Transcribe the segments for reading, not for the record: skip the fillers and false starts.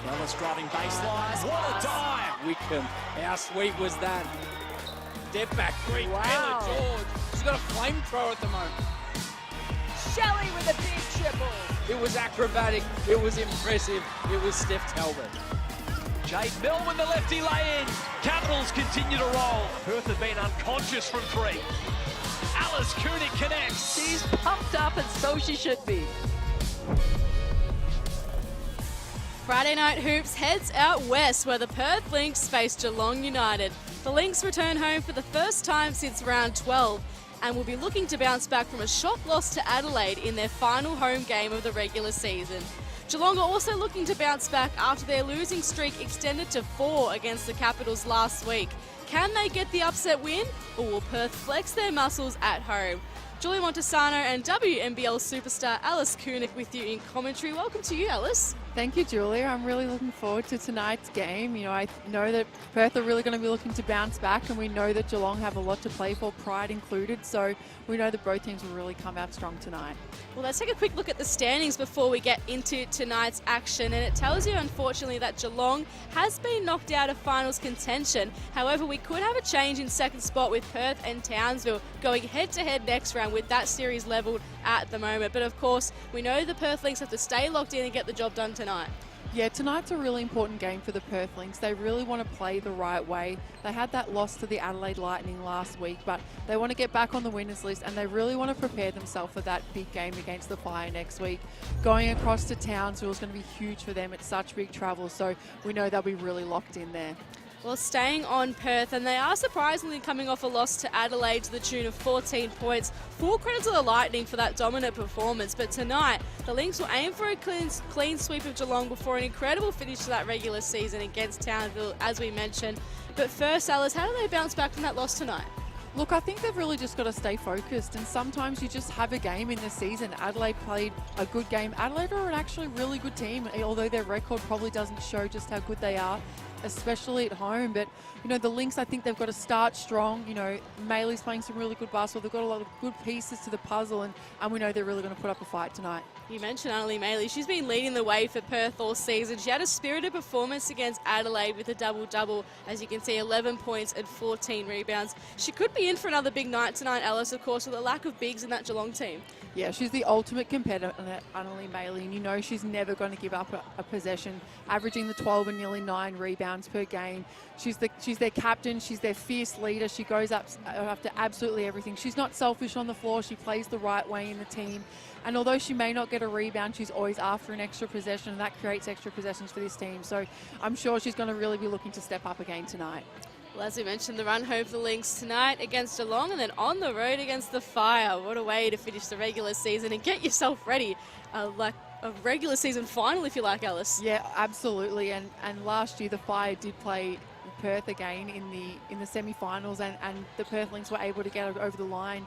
Ellis driving baseline. What a dive! Wickham, how sweet was that? Step back three, Wow. Taylor George. She's got a flamethrower at the moment. Shelley with a big triple. It was acrobatic, it was impressive, it was Steph Talbot. Jade Melvin, the lefty lay-in. Capitals continue to roll. Perth have been unconscious from three. Alice Koenig connects. She's pumped up, and so she should be. Friday Night Hoops heads out west where the Perth Lynx face Geelong United. The Lynx return home for the first time since round 12 and will be looking to bounce back from a shock loss to Adelaide in their final home game of the regular season. Geelong are also looking to bounce back after their losing streak extended to 4 against the Capitals last week. Can they get the upset win, or will Perth flex their muscles at home? Julie Montesano and WNBL superstar Alice Koenig with you in commentary. Welcome to you, Alice. Thank you, Julia. I'm really looking forward to tonight's game. You know, I know that Perth are really going to be looking to bounce back, and we know that Geelong have a lot to play for, pride included. So we know that both teams will really come out strong tonight. Well, let's take a quick look at the standings before we get into tonight's action. And it tells you, unfortunately, that Geelong has been knocked out of finals contention. However, we could have a change in second spot with Perth and Townsville going head-to-head next round with that series levelled at the moment. But, of course, we know the Perth Lynx have to stay locked in and get the job done tonight. Yeah, tonight's a really important game for the Perth Lynx. They really want to play the right way. They had that loss to the Adelaide Lightning last week, but they want to get back on the winners list, and they really want to prepare themselves for that big game against the Fire next week. Going across to Townsville is going to be huge for them. It's such big travel, so we know they'll be really locked in there. Well, staying on Perth, and they are surprisingly coming off a loss to Adelaide to the tune of 14 points. Full credit to the Lightning for that dominant performance, but tonight the Lynx will aim for a clean sweep of Geelong before an incredible finish to that regular season against Townsville, as we mentioned. But first, Alice, how do they bounce back from that loss tonight? Look, I think they've really just got to stay focused, and sometimes you just have a game in the season. Adelaide played a good game. Adelaide are an actually really good team, although their record probably doesn't show just how good they are, especially at home. But, you know, the Lynx, I think they've got to start strong. You know, Maley's playing some really good basketball. They've got a lot of good pieces to the puzzle, and we know they're really going to put up a fight tonight. You mentioned Annalise Maley. She's been leading the way for Perth all season. She had a spirited performance against Adelaide with a double-double. As you can see, 11 points and 14 rebounds. She could be in for another big night tonight, Alice, of course, with a lack of bigs in that Geelong team. Yeah, she's the ultimate competitor, Annalise Maley, and you know she's never going to give up a possession, averaging the 12 and nearly 9 rebounds per game. She's their captain. She's their fierce leader. She goes up after absolutely everything. She's not selfish on the floor. She plays the right way in the team. And although she may not get a rebound, she's always after an extra possession, and that creates extra possessions for this team. So I'm sure she's going to really be looking to step up again tonight. Well, as we mentioned, the run home for the Lynx tonight against Geelong, and then on the road against the Fire. What a way to finish the regular season and get yourself ready, like a regular season final, if you like, Alice. Yeah, absolutely. And last year the Fire did play Perth again in the semi-finals, and the Perth Lynx were able to get over the line.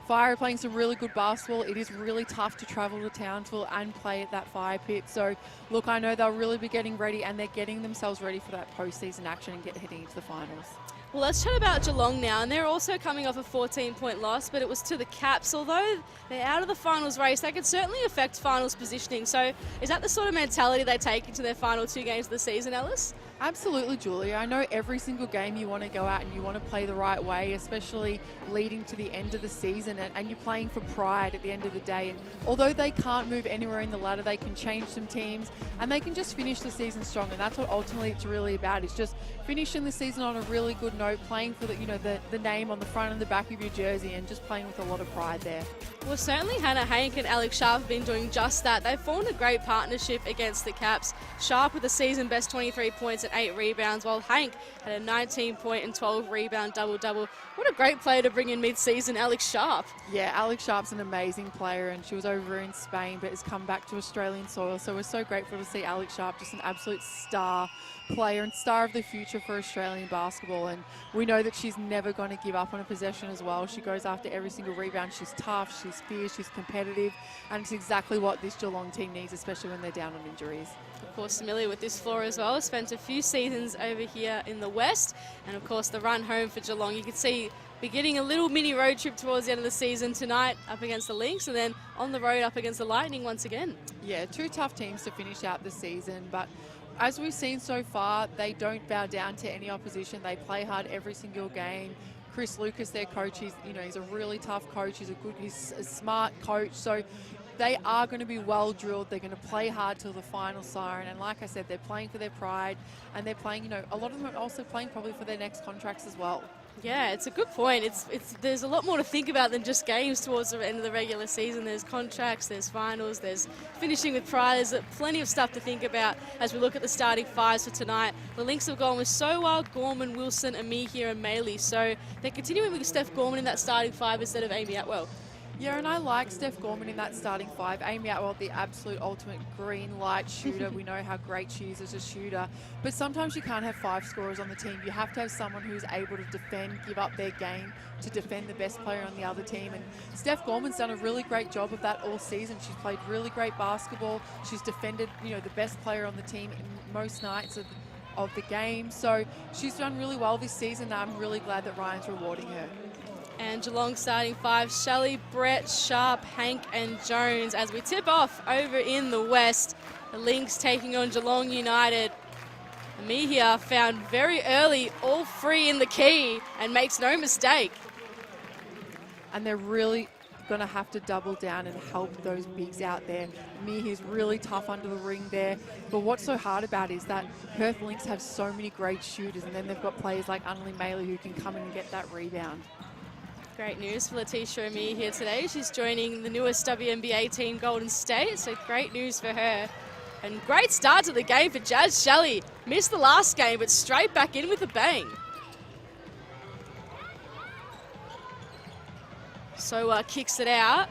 Fire are playing some really good basketball. It is really tough to travel to Townsville and play at that Fire pit. So, look, I know they'll really be getting ready, and they're getting themselves ready for that postseason action and heading into the finals. Well, let's chat about Geelong now, and they're also coming off a 14-point loss, but it was to the Caps. Although they're out of the finals race, they could certainly affect finals positioning. So is that the sort of mentality they take into their final 2 games of the season, Alice? Absolutely, Julia. I know every single game you want to go out and you want to play the right way, especially leading to the end of the season, and you're playing for pride at the end of the day. And although they can't move anywhere in the ladder, they can change some teams and they can just finish the season strong. And that's what ultimately it's really about. It's just finishing the season on a really good note, playing for the name on the front and the back of your jersey, and just playing with a lot of pride there. Well, certainly Hannah Hank and Alex Sharp have been doing just that. They've formed a great partnership against the Caps. Sharp with a season best 23 points and 8 rebounds, while Hank had a 19-point and 12 rebound double-double. What a great player to bring in mid-season, Alex Sharp. Yeah, Alex Sharp's an amazing player, and she was over in Spain but has come back to Australian soil. So we're so grateful to see Alex Sharp, just an absolute star player and star of the future for Australian basketball. And we know that she's never going to give up on a possession as well. She goes after every single rebound. She's tough, she's fierce, she's competitive, and it's exactly what this Geelong team needs, especially when they're down on injuries. Of course, familiar with this floor as well. Spent a few seasons over here in the West, and of course the run home for Geelong. You can see beginning a little mini road trip towards the end of the season tonight up against the Lynx, and then on the road up against the Lightning once again. Yeah, 2 tough teams to finish out the season, but as we've seen so far, they don't bow down to any opposition. They play hard every single game. Chris Lucas, their coach, he's a really tough coach. He's a smart coach. So they are going to be well drilled. They're going to play hard till the final siren. And like I said, they're playing for their pride, and they're playing, a lot of them are also playing probably for their next contracts as well. Yeah, it's a good point. There's a lot more to think about than just games towards the end of the regular season. There's contracts, there's finals, there's finishing with pride. There's plenty of stuff to think about as we look at the starting fives for tonight. The Lynx have gone with Sowell, Gorman, Wilson, Amihia and Maley. So they're continuing with Steph Gorman in that starting five instead of Amy Atwell. Yeah, and I like Steph Gorman in that starting five. Amy Atwell, the absolute ultimate green light shooter. We know how great she is as a shooter. But sometimes you can't have 5 scorers on the team. You have to have someone who's able to defend, give up their game to defend the best player on the other team. And Steph Gorman's done a really great job of that all season. She's played really great basketball. She's defended, the best player on the team in most nights of the game. So she's done really well this season. I'm really glad that Ryan's rewarding her. And Geelong starting five, Shelley, Brett, Sharp, Hank and Jones. As we tip off over in the west, the Lynx taking on Geelong United. Amihia found very early, all free in the key, and makes no mistake. And they're really going to have to double down and help those bigs out there. Mihi's really tough under the ring there. But what's so hard about it is that Perth Lynx have so many great shooters, and then they've got players like Annalyn Maley who can come in and get that rebound. Great news for Letitia Amir here today. She's joining the newest WNBA team, Golden State, so great news for her. And great start to the game for Jazz Shelley. Missed the last game, but straight back in with a bang. So kicks it out,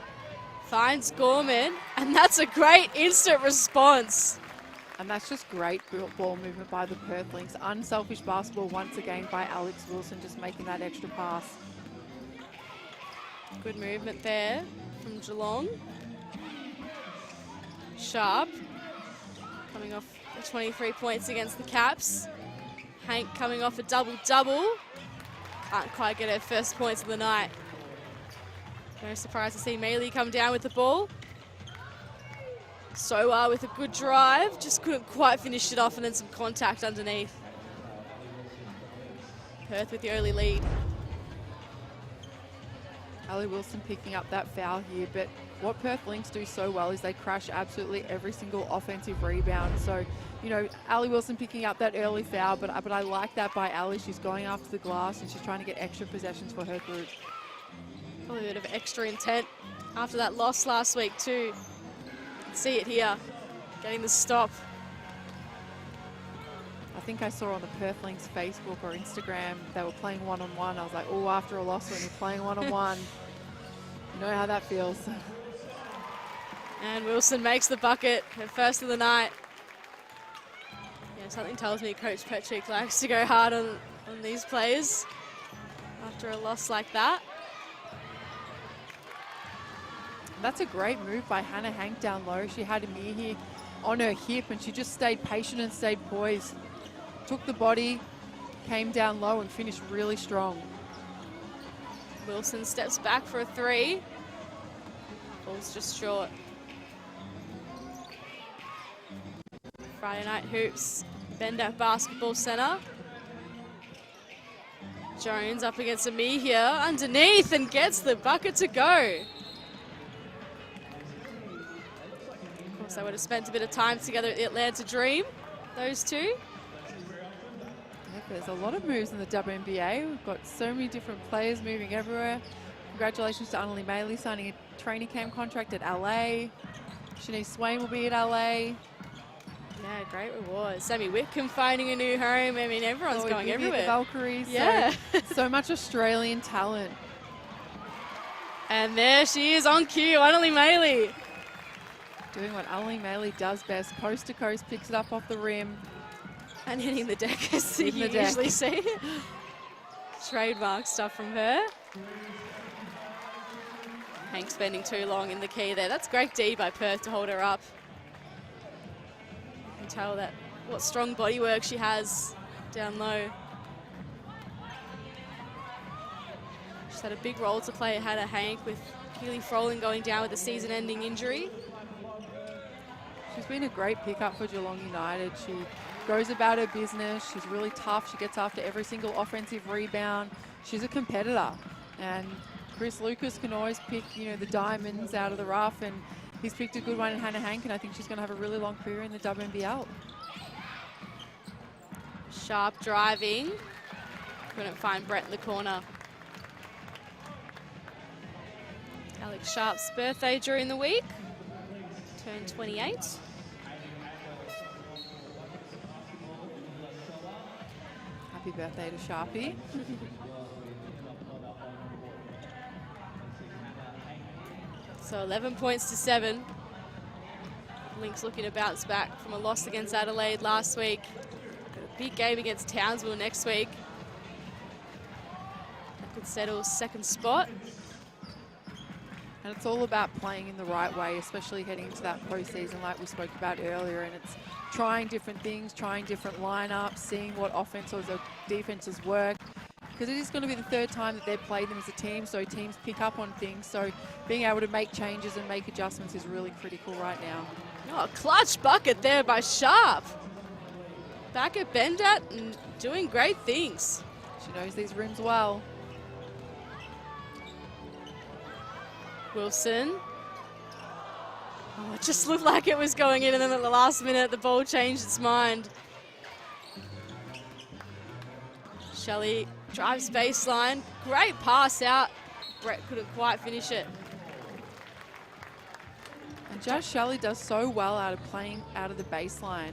finds Gorman, and that's a great instant response. And that's just great ball movement by the Perth Lynx. Unselfish basketball once again by Alex Wilson, just making that extra pass. Good movement there from Geelong. Sharp coming off 23 points against the Caps. Hank coming off a double-double. Can't quite get her first points of the night. No surprise to see Maley come down with the ball. Sowell with a good drive, just couldn't quite finish it off, and then some contact underneath. Perth with the early lead. Ali Wilson picking up that foul here, but what Perth Lynx do so well is they crash absolutely every single offensive rebound. So, Ali Wilson picking up that early foul, but I like that by Ali. She's going after the glass and she's trying to get extra possessions for her group. Probably a bit of extra intent after that loss last week too. See it here, getting the stop. I think I saw on the Perth Lynx Facebook or Instagram, they were playing one-on-one. I was like, oh, after a loss when you're playing one-on-one, you know how that feels. And Wilson makes the bucket, her first of the night. Yeah, something tells me Coach Petrick likes to go hard on these players after a loss like that. That's a great move by Hannah Hank down low. She had Amir here on her hip and she just stayed patient and stayed poised. Took the body, came down low and finished really strong. Wilson steps back for a three. Ball's just short. Friday night hoops, Bendat Basketball Centre. Jones up against Amir here, underneath, and gets the bucket to go. Of course, they would have spent a bit of time together at the Atlanta Dream, those two. There's a lot of moves in the WNBA. We've got so many different players moving everywhere. Congratulations to Annalyn Maley signing a training camp contract at LA. Shanice Swain will be at LA. Yeah, great reward. Sammy Whitcomb finding a new home. I mean, everyone's going everywhere. The Valkyries. Yeah. So much Australian talent. And there she is on cue, Annalyn Maley. Doing what Annalyn Maley does best. Coast to coast, picks it up off the rim. And hitting the deck, as you usually see. Trademark stuff from her. Hank spending too long in the key there. That's great D by Perth to hold her up. You can tell that what strong body work she has down low. She's had a big role to play ahead of Hank, with Keely Froling going down with a season-ending injury. She's been a great pickup for Geelong United. She goes about her business. She's really tough. She gets after every single offensive rebound. She's a competitor. And Chris Lucas can always pick, you know, the diamonds out of the rough, and he's picked a good one in Hannah Hank, and I think she's going to have a really long career in the WNBL. Sharp driving. Couldn't find Brett in the corner. Alex Sharp's birthday during the week. Turned 28. Happy birthday to Sharpie. So 11 points to 7. Lynx looking to bounce back from a loss against Adelaide last week. Got a big game against Townsville next week. That could settle second spot. And it's all about playing in the right way, especially heading into that postseason like we spoke about earlier. And it's trying different things, trying different lineups, seeing what offenses or defenses work. Because it is going to be the third time that they've played them as a team, so teams pick up on things. So being able to make changes and make adjustments is really critical right now. Oh, a clutch bucket there by Sharp. Back at Bendat and doing great things. She knows these rims well. Wilson. Oh, it just looked like it was going in, and then at the last minute, the ball changed its mind. Shelley drives baseline. Great pass out. Brett couldn't quite finish it. And Jazz Shelley does so well out of playing out of the baseline.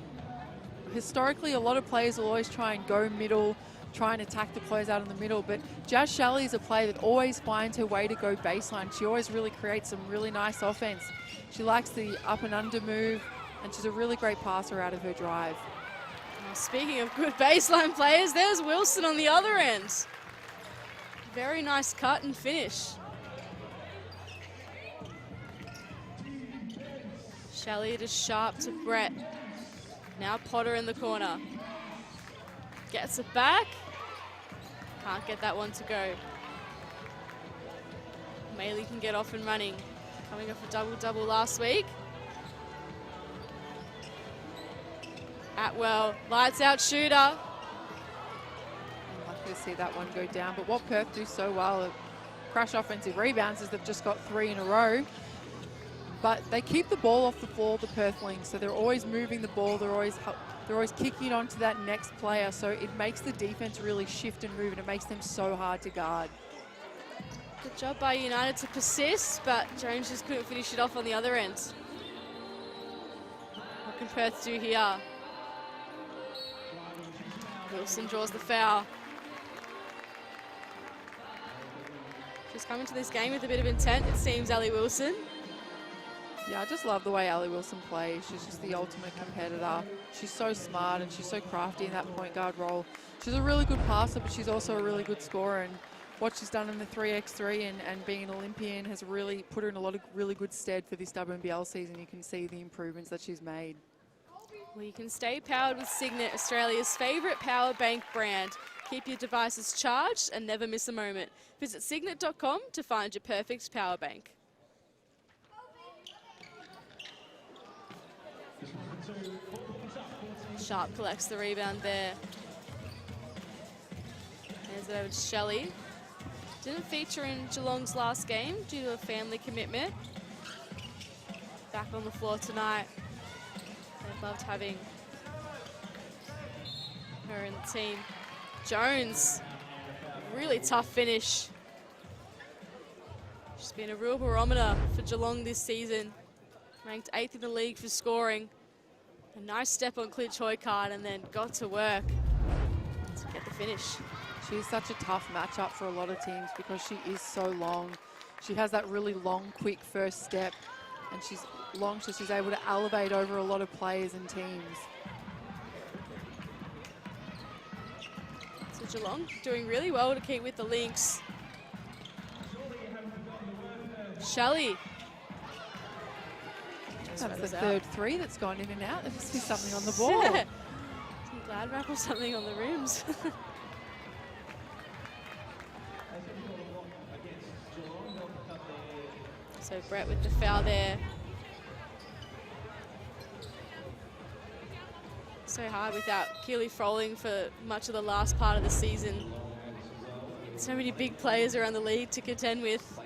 Historically, a lot of players will always try and go middle, try and attack the players out in the middle, but Jazz Shelley is a player that always finds her way to go baseline. She always really creates some really nice offense. She likes the up and under move, and she's a really great passer out of her drive. Well, speaking of good baseline players, there's Wilson on the other end. Very nice cut and finish. Shelley to Sharp to Brett. Now Potter in the corner. Gets it back. Can't get that one to go. Maley can get off and running. Coming off a double-double last week. Atwell, lights out shooter. I'm lucky to see that one go down, but what Perth do so well at crash offensive rebounds is they've just got 3 in a row. But they keep the ball off the floor, the Perth Lynx, so they're always moving the ball, they're always kicking it onto that next player, so it makes the defense really shift and move, and it makes them so hard to guard. Good job by United to persist, but Jones just couldn't finish it off on the other end. What can Perth do here? Wilson draws the foul. She's coming to this game with a bit of intent, it seems, Ellie Wilson. Yeah, I just love the way Allie Wilson plays. She's just the ultimate competitor. She's so smart and she's so crafty in that point guard role. She's a really good passer, but she's also a really good scorer. And what she's done in the 3x3 and being an Olympian has really put her in a lot of really good stead for this WNBL season. You can see the improvements that she's made. Well, you can stay powered with Signet, Australia's favourite power bank brand. Keep your devices charged and never miss a moment. Visit signet.com to find your perfect power bank. Sharp collects the rebound there. There's it over to Shelley. Didn't feature in Geelong's last game due to a family commitment. Back on the floor tonight. They've loved having her in the team. Jones, really tough finish. She's been a real barometer for Geelong this season. Ranked 8th in the league for scoring. A nice step on Klitsch Hoykard and then got to work to get the finish. She's such a tough matchup for a lot of teams because she is so long. She has that really long, quick first step, and she's long, so she's able to elevate over a lot of players and teams. So Geelong doing really well to keep with the Lynx. Shelley. That's the third 3 that's gone in and out. There must be something on the ball. Some glad wrap or something on the rims. So Brett with the foul there. So hard without Keely Froling for much of the last part of the season. So many big players around the league to contend with.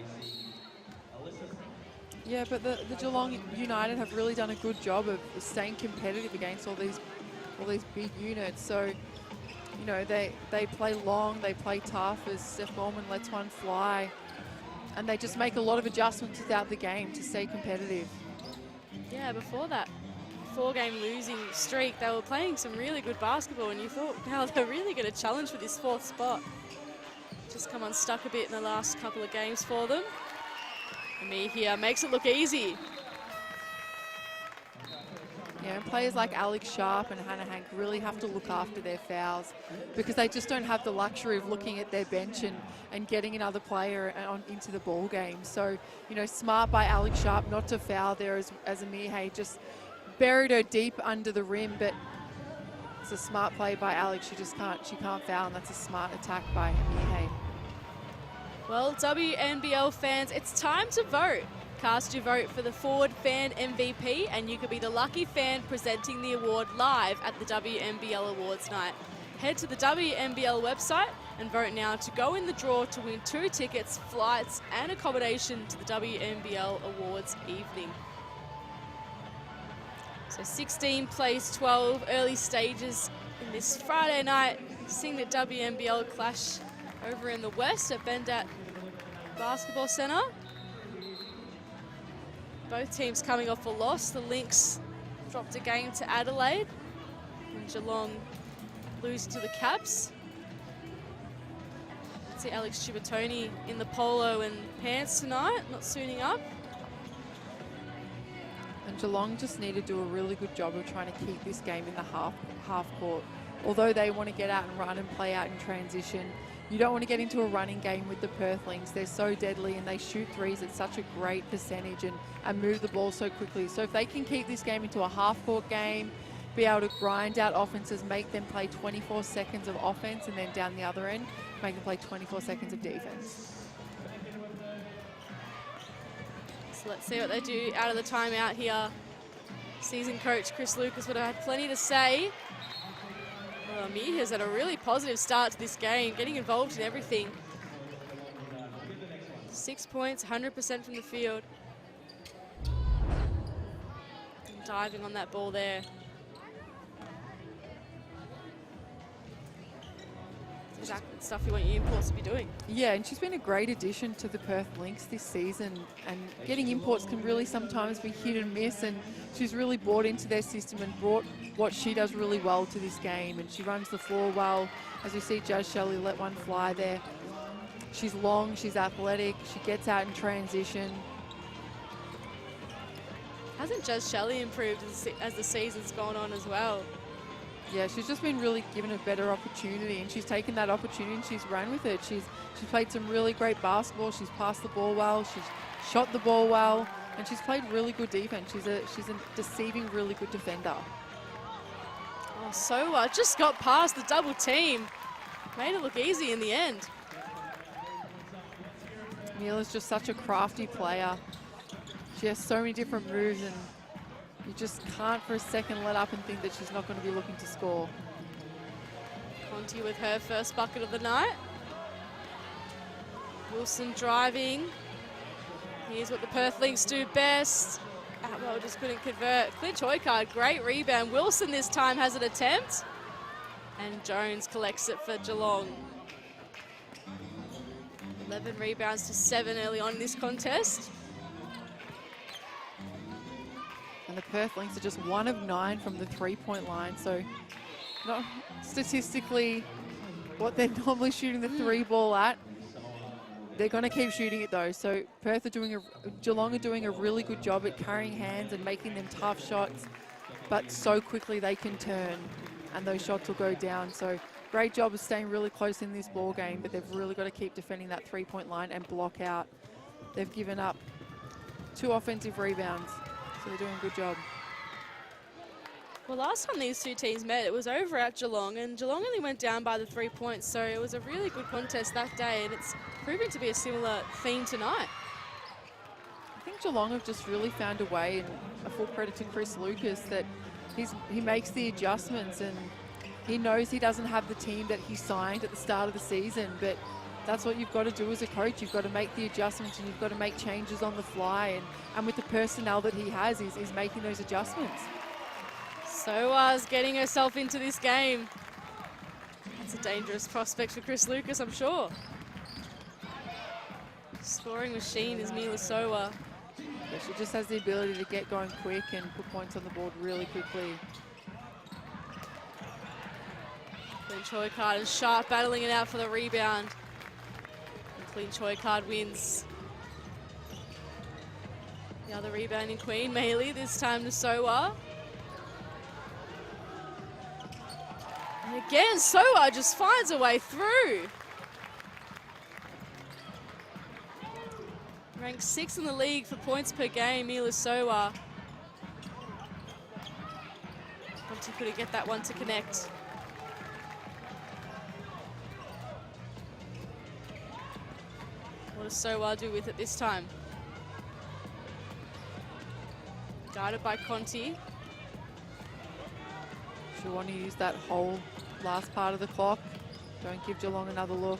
Yeah, but the Geelong United have really done a good job of staying competitive against all these big units. So, you know, they play long, they play tough as Steph Bowman lets one fly. And they just make a lot of adjustments throughout the game to stay competitive. Yeah, before that 4-game losing streak, they were playing some really good basketball, and you thought, wow, they're really going to challenge for this 4th spot. Just come unstuck a bit in the last couple of games for them. Amir here makes it look easy. Yeah, and players like Alex Sharp and Hannah Hank really have to look after their fouls because they just don't have the luxury of looking at their bench and getting another player into the ball game. So, you know, smart by Alex Sharp not to foul there as Amir Hay just buried her deep under the rim, but it's a smart play by Alex. She can't foul, and that's a smart attack by Amir Hay. Well, WNBL fans, it's time to vote. Cast your vote for the Forward Fan MVP, and you could be the lucky fan presenting the award live at the WNBL Awards Night. Head to the WNBL website and vote now to go in the draw to win 2 tickets, flights and accommodation to the WNBL Awards evening. So 16 plays 12 early stages in this Friday night, seeing the WNBL clash over in the west at Bendat Basketball Centre. Both teams coming off a loss. The Lynx dropped a game to Adelaide, and Geelong losing to the Caps. Let's see Alex Chibatoni in the polo and pants tonight, not suiting up. And Geelong just need to do a really good job of trying to keep this game in the half court. Although they want to get out and run and play out in transition, you don't want to get into a running game with the Perth Lynx. They're so deadly and they shoot threes at such a great percentage and move the ball so quickly. So if they can keep this game into a half-court game, be able to grind out offenses, make them play 24 seconds of offense, and then down the other end, make them play 24 seconds of defense. So let's see what they do out of the timeout here. Season coach Chris Lucas would have had plenty to say. Well, Amir has had a really positive start to this game, getting involved in everything. 6 points, 100% from the field. And diving on that ball there. Exactly the stuff you want your imports to be doing. Yeah, and she's been a great addition to the Perth Lynx this season, and getting imports can really sometimes be hit and miss, and she's really bought into their system and brought what she does really well to this game, and she runs the floor well. As we see Jazz Shelley let one fly there. She's long, she's athletic, she gets out in transition. Hasn't Jazz Shelley improved as the season's gone on as well? Yeah, she's just been really given a better opportunity, and she's taken that opportunity and she's run with it. She's played some really great basketball. She's passed the ball well. She's shot the ball well, and she's played really good defense. She's a deceiving, really good defender. Oh, so just got past the double team. Made it look easy in the end. Mila's just such a crafty player. She has so many different moves, and you just can't for a second let up and think that she's not going to be looking to score. Conti with her first bucket of the night. Wilson driving. Here's what the Perth Lynx do best. Atwell just couldn't convert. Clinch Hoycard, great rebound. Wilson this time has an attempt. And Jones collects it for Geelong. 11 rebounds to 7 early on in this contest. And the Perth Lynx are just 1 of 9 from the 3-point line. So not statistically what they're normally shooting the 3 ball at. They're going to keep shooting it though. So Geelong are doing a really good job at carrying hands and making them tough shots, but so quickly they can turn and those shots will go down. So great job of staying really close in this ball game, but they've really got to keep defending that 3-point line and block out. They've given up 2 offensive rebounds, so they're doing a good job. Well, last time these two teams met, it was over at Geelong, and Geelong only went down by the 3 points, so it was a really good contest that day, and it's proving to be a similar theme tonight. think Geelong have just really found a way, and a full credit to Chris Lucas, that he makes the adjustments, and he knows he doesn't have the team that he signed at the start of the season, but that's what you've got to do as a coach. You've got to make the adjustments, and you've got to make changes on the fly, and with the personnel that he has, he's making those adjustments. Soa's getting herself into this game. That's a dangerous prospect for Chris Lucas, I'm sure. Scoring machine is Mila Soa. Yeah, she just has the ability to get going quick and put points on the board really quickly. Clean Choi Card and Sharp battling it out for the rebound. And Clean Choi Card wins. The other rebounding queen, Maylee, this time to Soa. And again, Soa just finds a way through. Ranked 6th in the league for points per game, Mila Soa. Conti couldn't get that one to connect. What does Soa do with it this time? Guarded by Conti. She'll want to use that whole last part of the clock. Don't give Geelong another look.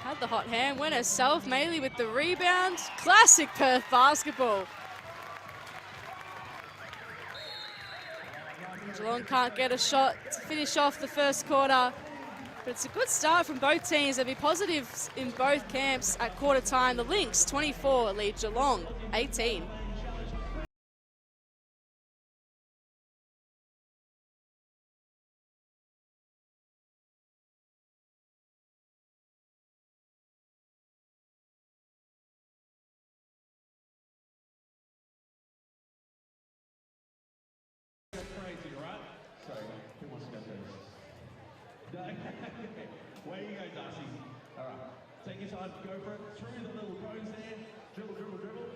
Had the hot hand, went herself, Maylee with the rebound. Classic Perth basketball. Geelong can't get a shot to finish off the first quarter, but it's a good start from both teams. There'll be positives in both camps at quarter time. The Lynx, 24, lead Geelong, 18. Crazy, right? Sorry, who wants to go first? Where you go, Darcy? All right, take your time, go for it. Through the little cones there. Dribble, dribble, dribble.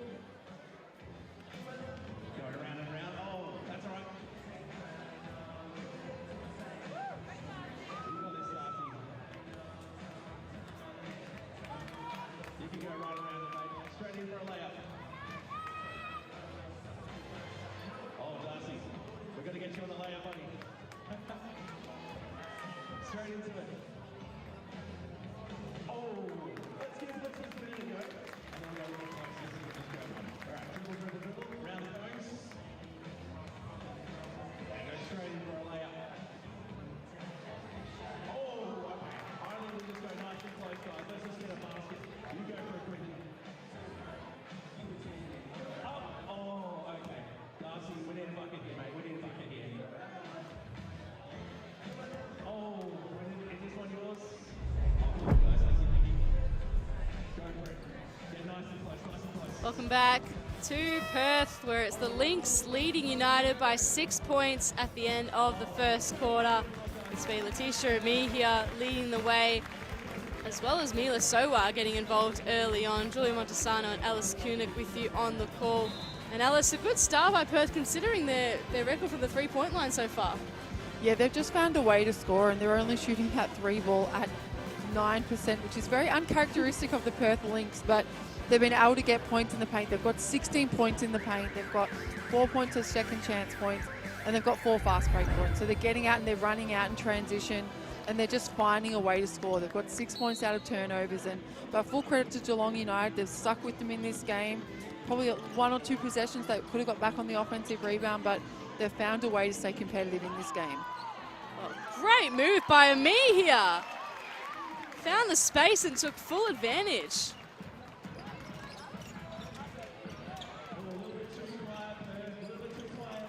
Going around and around. Oh, that's all right. You got this, Darcy. You can go right around it, mate. Straight in for a layup. Oh, Darcy. We're going to get you on the layup, buddy. Straight into it. Oh, let's give it a go. And then we'll go real close. Just go. All right, dribble, dribble, dribble. Round it goes. And go straight in for a layup. Oh, okay. Ireland will just go nice and close, guys. Let's just get a basket. You go for a quick. Up. Oh, okay. Darcy, we need a bucket here, mate. We need a bucket here. Oh, is this one yours? Oh, guys, that's it. Go for it. Get nice and close, nice and close. Welcome back to Perth, where it's the Lynx leading United by 6 points at the end of the first quarter. It's been Letitia and me here leading the way, as well as Mila Soa getting involved early on. Julia Montesano and Alice Kunik with you on the call. And Alice, a good start by Perth considering their record from the three-point line so far. Yeah, they've just found a way to score, and they're only shooting that three ball at 9%, which is very uncharacteristic of the Perth Lynx, but they've been able to get points in the paint. They've got 16 points in the paint. They've got 4 points as second chance points, and they've got 4 fast break points. So they're getting out and they're running out in transition, and they're just finding a way to score. They've got 6 points out of turnovers, but full credit to Geelong United. They've stuck with them in this game. Probably 1 or 2 possessions they could have got back on the offensive rebound, but they've found a way to stay competitive in this game. Well, great move by Ami here. Found the space and took full advantage.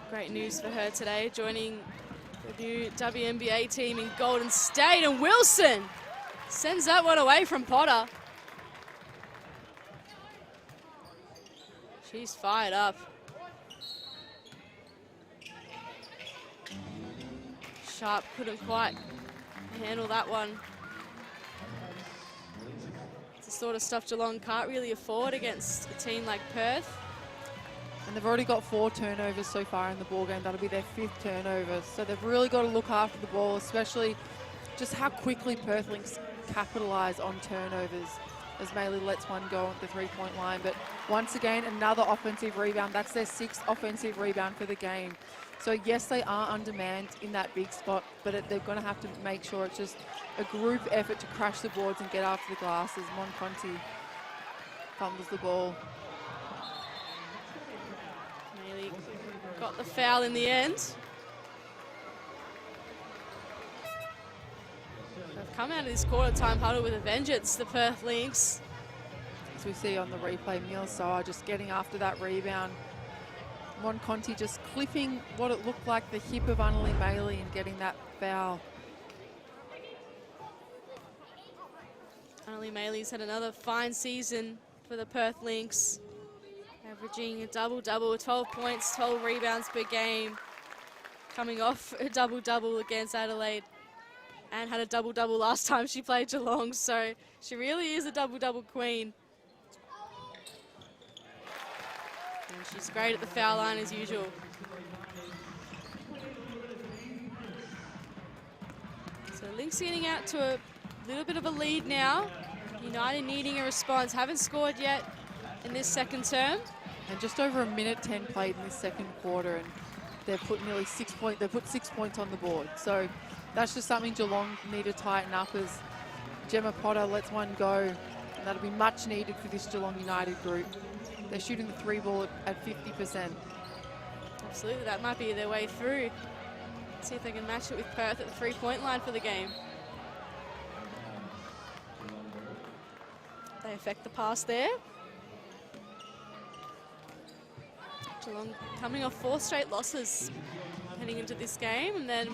Great news for her today, joining the new WNBA team in Golden State. And Wilson sends that one away from Potter. She's fired up. Sharp couldn't quite handle that one. It's the sort of stuff Geelong can't really afford against a team like Perth. And they've already got 4 turnovers so far in the ball game. That'll be their 5th turnover. So they've really got to look after the ball, especially just how quickly Perth Lynx capitalise on turnovers. as Maylee lets one go at the three-point line. But once again, another offensive rebound. That's their 6th offensive rebound for the game. So yes, they are undermanned in that big spot, but they're going to have to make sure it's just a group effort to crash the boards and get after the glass as Monconti fumbles the ball. Maylee got the foul in the end. They've come out of this quarter time huddle with a vengeance, the Perth Lynx. As we see on the replay, Milsawa just getting after that rebound. Monconti just clipping what it looked like the hip of Annalie Maylee and getting that foul. Annalie Maylee's had another fine season for the Perth Lynx, averaging a double-double, 12 points, 12 rebounds per game, coming off a double-double against Adelaide, and had a double-double last time she played Geelong, so she really is a double-double queen. And she's great at the foul line as usual. So Lynx getting out to a little bit of a lead now. United needing a response. Haven't scored yet in this second term. And just over a minute 10 played in this second quarter, and they've put nearly 6 points. They've put 6 points on the board. So that's just something Geelong need to tighten up as Gemma Potter lets one go, and that'll be much needed for this Geelong United group. They're shooting the 3 ball at 50%. Absolutely, that might be their way through. Let's see if they can match it with Perth at the 3-point line for the game. They affect the pass there. Geelong coming off 4 straight losses heading into this game, and then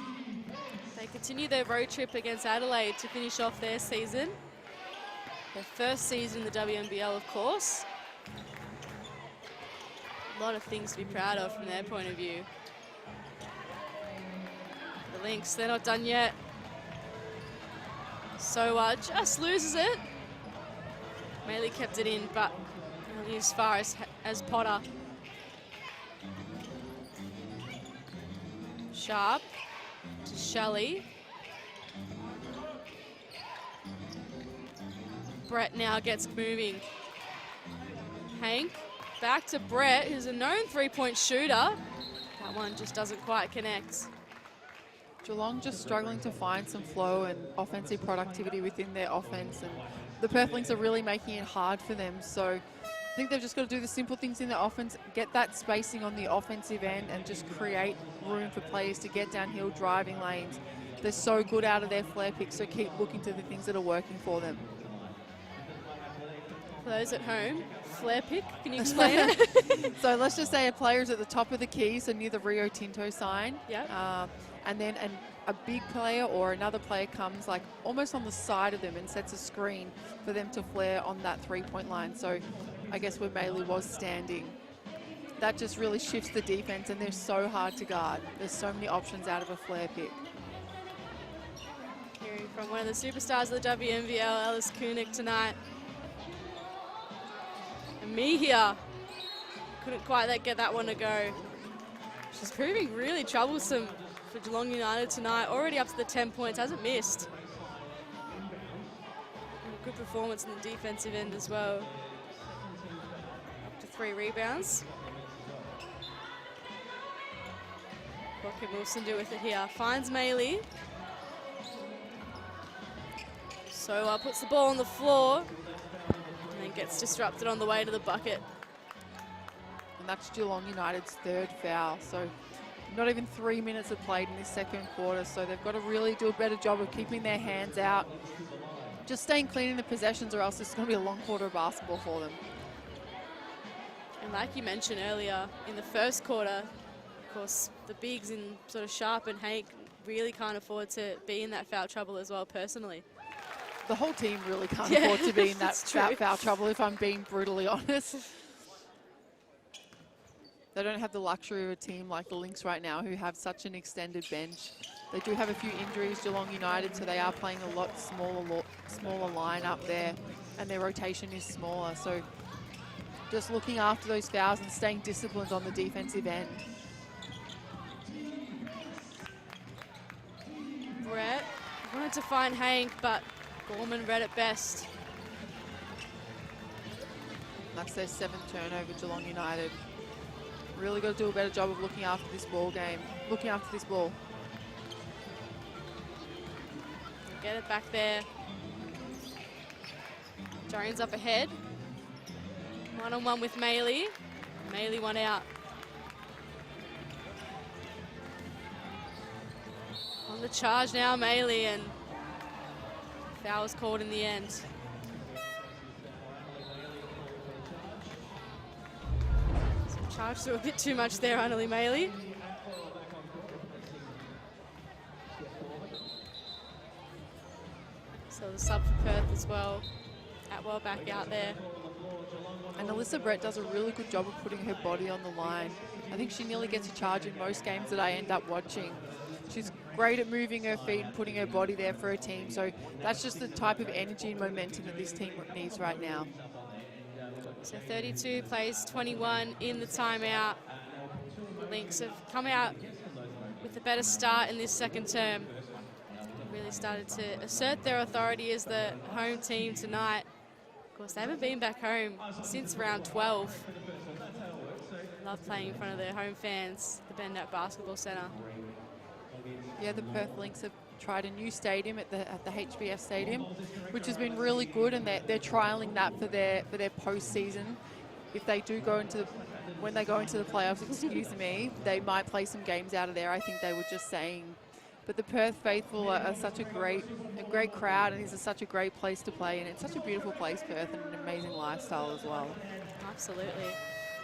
they continue their road trip against Adelaide to finish off their season. Their first season in the WNBL, of course. A lot of things to be proud of from their point of view. The Lynx, they're not done yet. So just loses it. Maylee kept it in, but only as far as Potter. Sharp to Shelley. Brett now gets moving. Hank back to Brett, who's a known 3-point shooter. That one just doesn't quite connect. Geelong just struggling to find some flow and offensive productivity within their offense, and the Perth Lynx are really making it hard for them. So I think they've just got to do the simple things in the offense, get that spacing on the offensive end, and just create room for players to get downhill driving lanes. They're so good out of their flare picks, so keep looking to the things that are working for them. For those at home, flare pick, can you explain it? So let's just say a player's at the top of the key, so near the Rio Tinto sign. Yeah. And then a big player or another player comes like almost on the side of them and sets a screen for them to flare on that 3-point line. So I guess where Maylee was standing, that just really shifts the defense, and they're so hard to guard. There's so many options out of a flare pick. Hearing from one of the superstars of the WNBL, Alice Koenig tonight. And Mihia couldn't quite get that one to go. She's proving really troublesome for Geelong United tonight. Already up to the 10 points, hasn't missed. And a good performance in the defensive end as well. Up to 3 rebounds. What can Wilson do with it here? Finds Maylee. So puts the ball on the floor and then gets disrupted on the way to the bucket. And that's Geelong United's 3rd foul. So not even 3 minutes have played in this second quarter, so they've got to really do a better job of keeping their hands out, just staying clean in the possessions, or else it's going to be a long quarter of basketball for them. And like you mentioned earlier, in the first quarter, of course, the bigs in sort of Sharp and Hank really can't afford to be in that foul trouble as well, personally. The whole team really can't afford to be in that foul trouble, if I'm being brutally honest. They don't have the luxury of a team like the Lynx right now, who have such an extended bench. They do have a few injuries, Geelong United, so they are playing a lot smaller line up there, and their rotation is smaller. So just looking after those fouls and staying disciplined on the defensive end. Brett wanted to find Hank, but Gorman read it best. That's their 7th turnover, Geelong United. Really got to do a better job of looking after this ball game, looking after this ball. Get it back there. Jones up ahead. One-on-one with Maley. Maley one out. On the charge now, Maley, and foul was called in the end. Some charge through a bit too much there, Annalie Maley. So the sub for Perth as well. Atwell back out there. And Alyssa Brett does a really good job of putting her body on the line. I think she nearly gets a charge in most games that I end up watching. She's great at moving her feet and putting her body there for her team. So that's just the type of energy and momentum that this team needs right now. So 32 plays 21 in the timeout. The Lynx have come out with a better start in this second term. Really started to assert their authority as the home team tonight. Of course, they haven't been back home since round 12. Love playing in front of their home fans, the Bendat Basketball Centre. Yeah, the Perth Lynx have tried a new stadium at the HBF Stadium, which has been really good, and they're trialling that for their postseason. If they do go into when they go into the playoffs, excuse me, they might play some games out of there. I think they were just saying. But the Perth faithful are such a great crowd, and it's such a great place to play, and it's such a beautiful place, Perth, and an amazing lifestyle as well. Absolutely.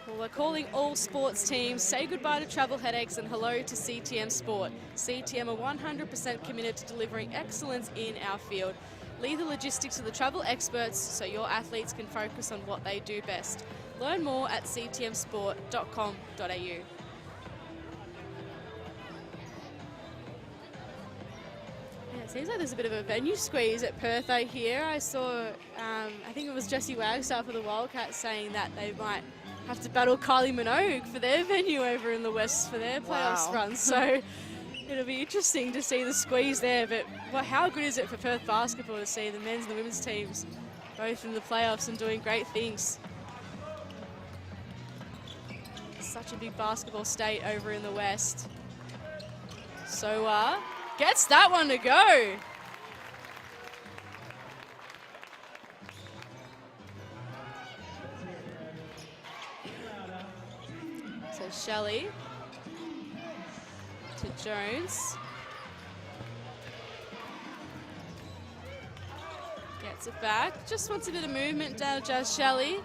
Well, we're calling all sports teams, say goodbye to travel headaches and hello to CTM Sport. CTM are 100% committed to delivering excellence in our field. Leave the logistics to the travel experts so your athletes can focus on what they do best. Learn more at ctmsport.com.au. It seems like there's a bit of a venue squeeze at Perth, I hear. I saw, I think it was Jessie Wagstaff for the Wildcats saying that they might have to battle Kylie Minogue for their venue over in the West for their playoffs run. So it'll be interesting to see the squeeze there. But how good is it for Perth basketball to see the men's and the women's teams both in the playoffs and doing great things? Such a big basketball state over in the West. So, gets that one to go. So Shelley to Jones. Gets it back. Just wants a bit of movement down Jazz Shelley.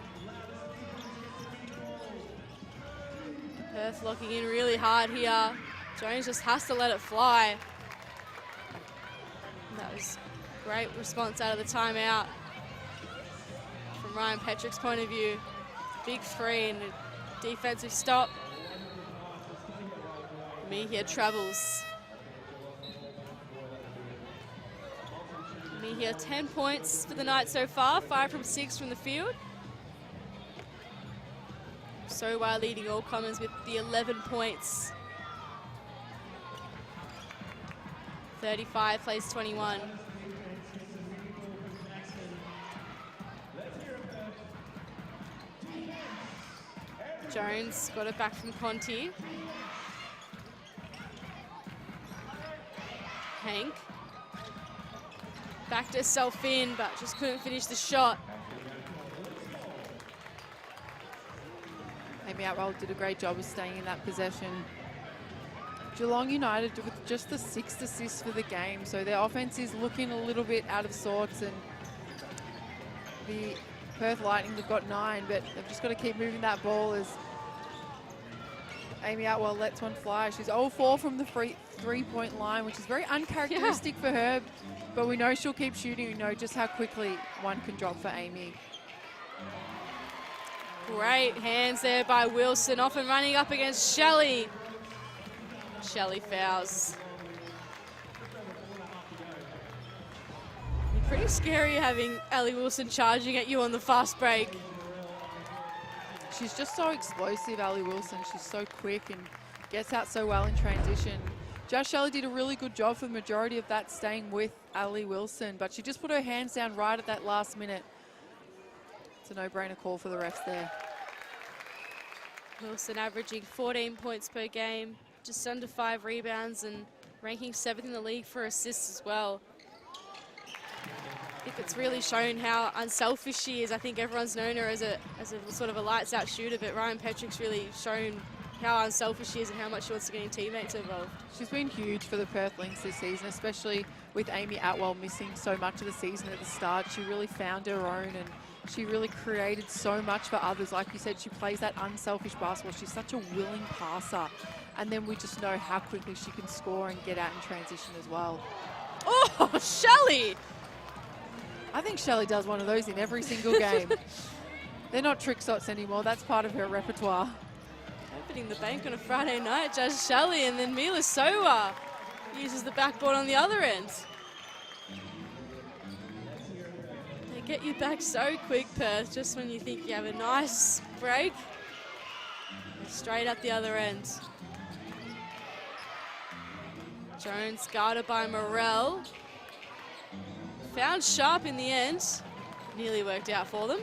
Perth locking in really hard here. Jones just has to let it fly. That was a great response out of the timeout from Ryan Petrick's point of view. Big three and a defensive stop. Mejia travels. Mejia 10 points for the night so far, 5 from 6 from the field. Sowai leading all comers with the 11 points. 35 plays 21. Jones got it back from Conti. Hank backed herself in, but just couldn't finish the shot. Amy Atwell did a great job of staying in that possession. Geelong United with just the 6th assist for the game, so their offense is looking a little bit out of sorts, and the Perth Lightning, they've got 9, but they've just got to keep moving that ball as Amy Atwell lets one fly. She's 0-4 from the three-point line, which is very uncharacteristic for her, but we know she'll keep shooting. We know just how quickly one can drop for Amy. Great hands there by Wilson, off and running up against Shelley. Shelley fouls. Pretty scary having Ellie Wilson charging at you on the fast break. She's just so explosive, Ellie Wilson. She's so quick and gets out so well in transition. Josh Shelley did a really good job for the majority of that, staying with Ellie Wilson, but she just put her hands down right at that last minute. It's a no-brainer call for the refs there. Wilson averaging 14 points per game, just under 5 rebounds, and ranking 7th in the league for assists as well. I think it's really shown how unselfish she is. I think everyone's known her as a sort of a lights-out shooter, but Ryan Petrick's really shown how unselfish she is and how much she wants to get her teammates involved. She's been huge for the Perth Lynx this season, especially with Amy Atwell missing so much of the season at the start. She really found her own, and she really created so much for others. Like you said, she plays that unselfish basketball. She's such a willing passer. And then we just know how quickly she can score and get out in transition as well. Oh, Shelley! I think Shelley does one of those in every single game. They're not trick shots anymore. That's part of her repertoire. Opening the bank on a Friday night, Judge Shelley, and then Mila Sowa uses the backboard on the other end. They get you back so quick, Perth, just when you think you have a nice break. Straight up the other end. Jones guarded by Morell. Found sharp in the end. Nearly worked out for them.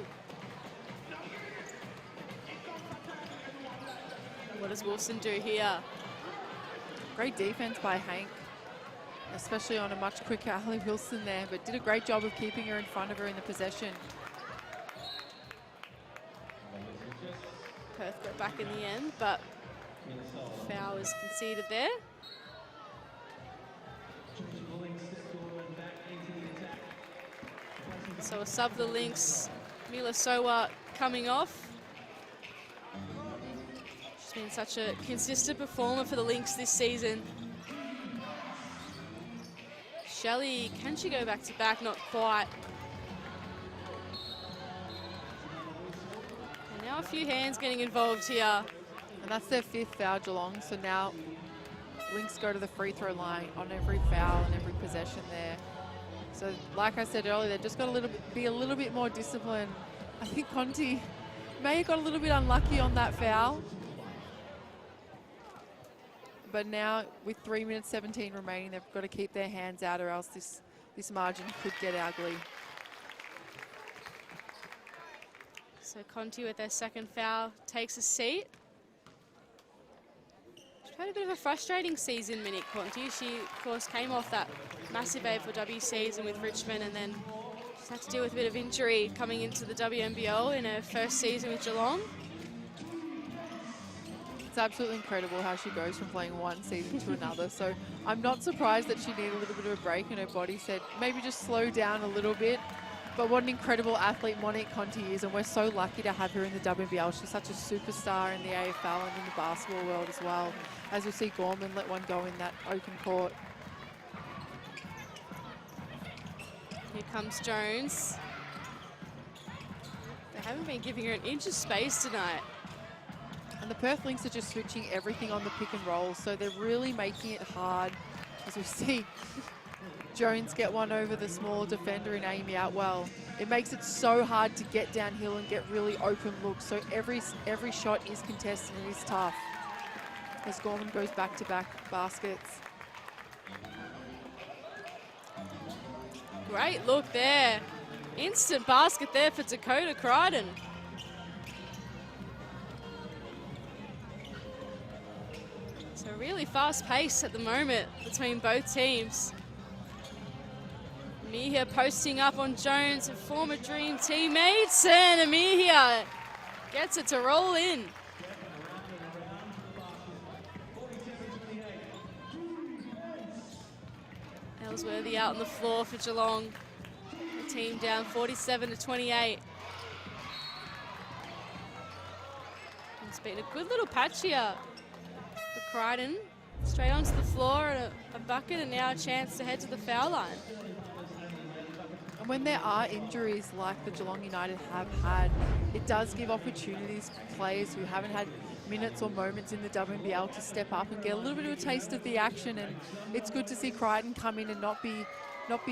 What does Wilson do here? Great defense by Hank, especially on a much quicker Ali Wilson there, but did a great job of keeping her in front of her in the possession. Perth got back in the end, but foul is conceded there. So a sub the Lynx, Mila Sowa coming off. She's been such a consistent performer for the Lynx this season. Shelley, can she go back to back? Not quite. And now a few hands getting involved here. And that's their 5th foul, Geelong. So now Lynx go to the free throw line on every foul and every possession there. So like I said earlier, they've just got to be a little bit more disciplined. I think Conti may have got a little bit unlucky on that foul. But now with 3 minutes 17 remaining, they've got to keep their hands out, or else this margin could get ugly. So Conti with their 2nd foul takes a seat. She's had a bit of a frustrating season, Minnie Conti. She, of course, came off that massive AFLW season with Richmond, and then she's had to deal with a bit of injury coming into the WNBL in her 1st season with Geelong. It's absolutely incredible how she goes from playing one season to another. So I'm not surprised that she needed a little bit of a break, and her body said maybe just slow down a little bit. But what an incredible athlete Monique Conti is, and we're so lucky to have her in the WNBL. She's such a superstar in the AFL and in the basketball world as well. As we see Gorman let one go in that open court. Here comes Jones. They haven't been giving her an inch of space tonight. And the Perth Lynx are just switching everything on the pick and roll, so they're really making it hard. As we see Jones get one over the small defender in Amy Outwell. It makes it so hard to get downhill and get really open looks, so every shot is contested and is tough. As Gorman goes back-to-back baskets. Great look there. Instant basket there for Dakota Crichton. So really fast pace at the moment between both teams. Amihia posting up on Jones, a former dream teammates, and Amihia gets it to roll in. Ellsworthy out on the floor for Geelong. The team down 47-28. It's been a good little patch here for Crichton. Straight onto the floor, and a bucket, and now a chance to head to the foul line. And when there are injuries like the Geelong United have had, it does give opportunities for players who haven't had minutes or moments in the WNBL to step up and get a little bit of a taste of the action. And it's good to see Crichton come in and not be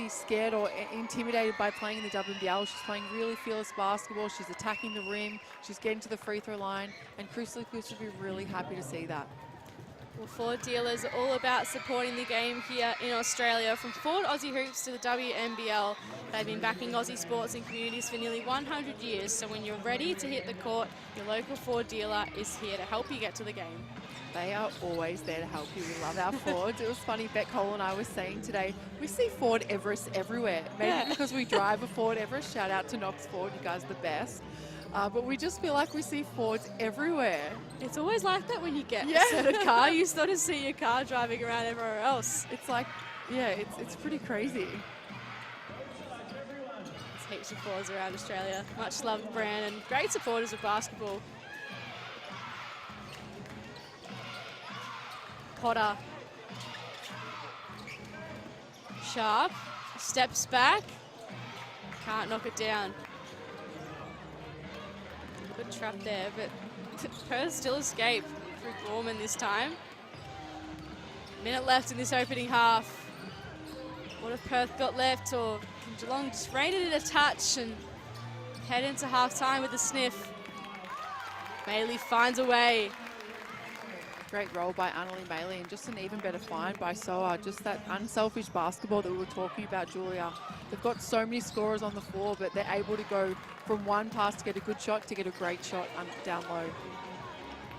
scared or intimidated by playing in the WNBL. She's playing really fearless basketball. She's attacking the rim. She's getting to the free throw line. And Chris Lucas would be really happy to see that. Well, Ford dealers are all about supporting the game here in Australia. From Ford Aussie Hoops to the WNBL, they've been backing Aussie sports and communities for nearly 100 years. So when you're ready to hit the court, your local Ford dealer is here to help you get to the game. They are always there to help you. We love our Fords. It was funny, Beck Cole and I were saying today, we see Ford Everest everywhere. Maybe because we drive a Ford Everest. Shout out to Knox Ford, you guys are the best. But we just feel like we see Fords everywhere. It's always like that when you get a certain car. You sort of see your car driving around everywhere else. It's like, yeah, it's pretty crazy. There's heaps of Fords around Australia. Much loved brand and great supporters of basketball. Potter. Sharp. Steps back. Can't knock it down. Good trap there, but Perth still escape through Gorman this time. Minute left in this opening half. What have Perth got left, or can Geelong just rein it in a touch and head into half-time with a sniff? Bailey finds a way. Great roll by Annalie Bailey, and just an even better find by Soa. Just that unselfish basketball that we were talking about, Julia. They've got so many scorers on the floor, but they're able to go from one pass to get a good shot to get a great shot down low.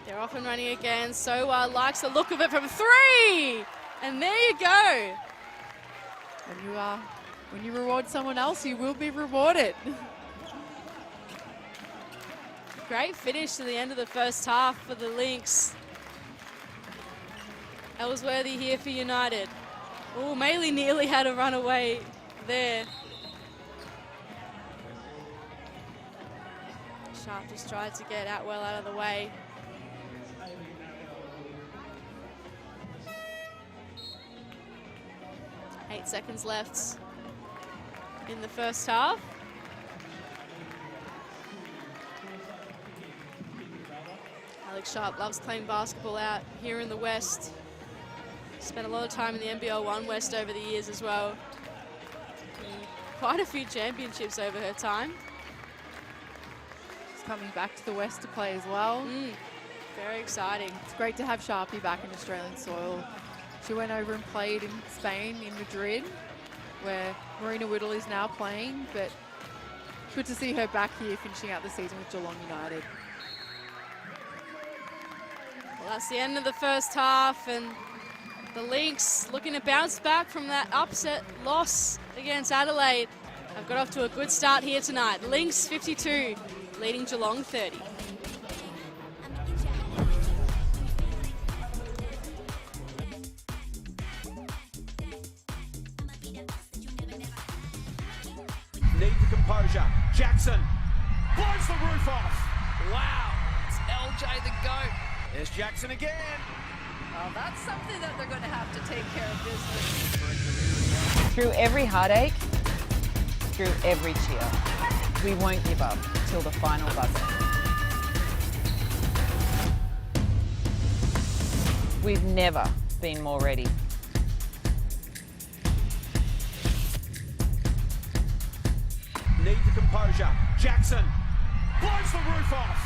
They're off and running again. Soa likes the look of it from three! And there you go. When you reward someone else, you will be rewarded. Great finish to the end of the first half for the Lynx. Ellsworthy here for United. Oh, Maley nearly had a runaway there. Sharp just tried to get Atwell out of the way. Eight seconds left in the first half. Alex Sharp loves playing basketball out here in the West. Spent a lot of time in the NBL 1 West over the years as well. Quite a few championships over her time. She's coming back to the West to play as well. Very exciting. It's great to have Sharpie back in Australian soil. She went over and played in Spain, in Madrid, where Marina Whittle is now playing, but good to see her back here finishing out the season with Geelong United. Well, that's the end of the first half, and the Lynx looking to bounce back from that upset loss against Adelaide. I've got off to a good start here tonight. Lynx 52, leading Geelong 30. Need the composure. Jackson blows the roof off. Wow, it's LJ the GOAT. There's Jackson again. Well, that's something that they're going to have to take care of business. Through every heartache, through every cheer, we won't give up till the final buzzer. We've never been more ready. Need the composure. Jackson blows the roof off.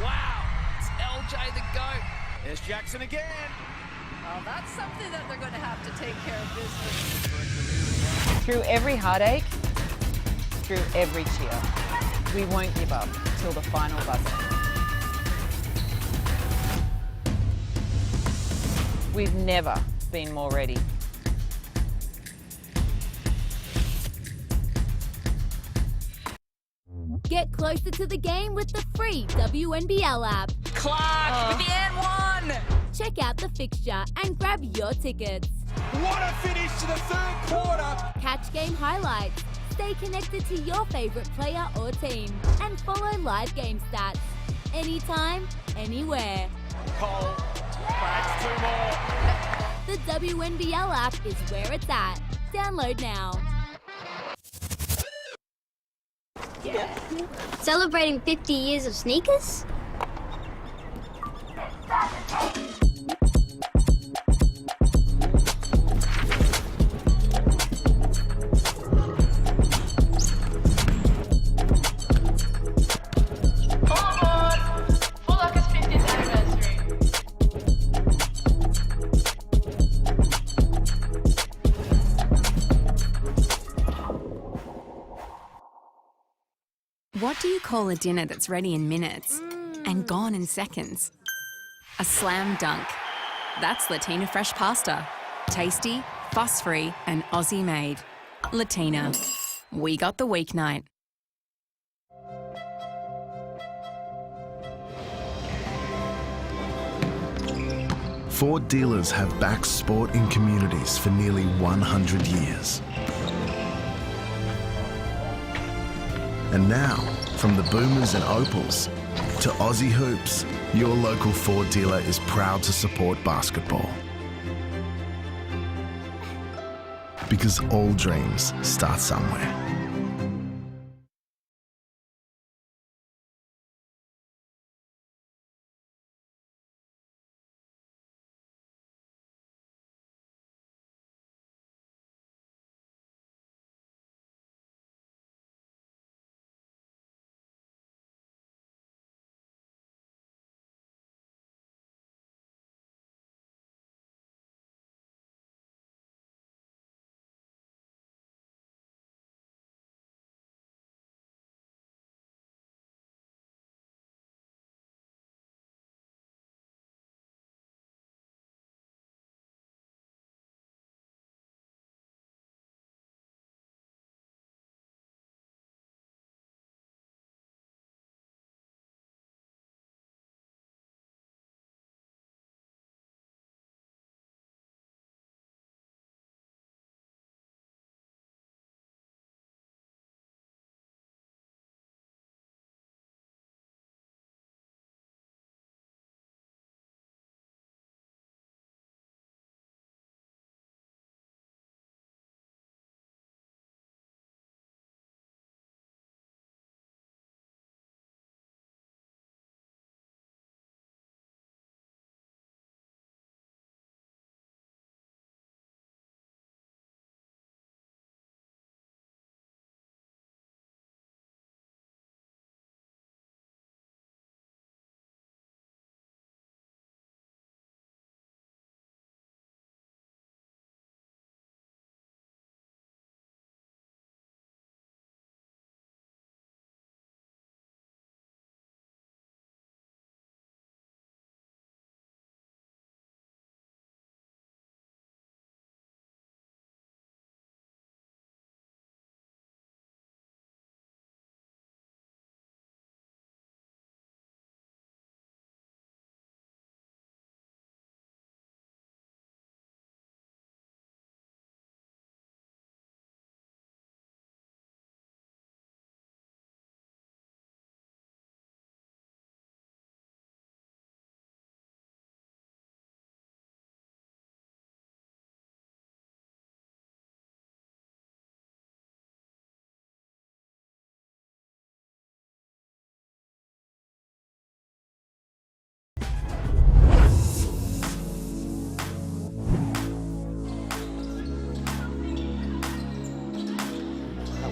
Wow, it's LJ the GOAT. There's Jackson again. Well, that's something that they're going to have to take care of business. Through every heartache, through every cheer, we won't give up till the final buzzer. We've never been more ready. Get closer to the game with the free WNBL app. Clark with the N1. Check out the fixture and grab your tickets. What a finish to the third quarter. Catch game highlights. Stay connected to your favorite player or team. And follow live game stats. Anytime, anywhere. Cole cracks two more. The WNBL app is where it's at. Download now. Celebrating 50 years of sneakers? call a dinner that's ready in minutes and gone in seconds? A slam dunk. That's Latina fresh pasta. Tasty, fuss-free and Aussie-made. Latina. We got the weeknight. Ford dealers have backed sport in communities for nearly 100 years. And now, from the Boomers and Opals to Aussie Hoops, your local Ford dealer is proud to support basketball. Because all dreams start somewhere.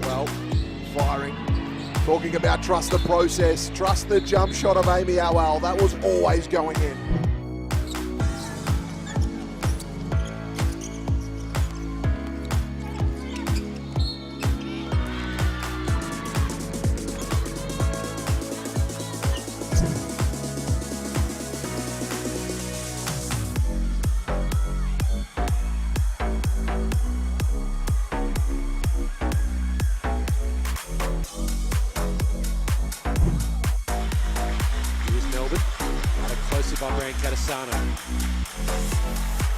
Well, firing. Talking about trust the process, trust the jump shot of Amy Awell. That was always going in.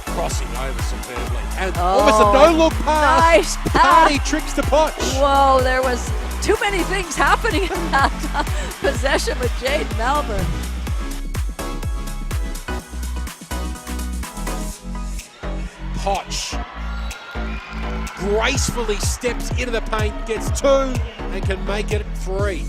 Crossing over superbly. And almost a no-look pass. Nice pass. Party tricks to Potch. Whoa, there was too many things happening in that possession with Jade Melbourne. Potch gracefully steps into the paint, gets two, and can make it three.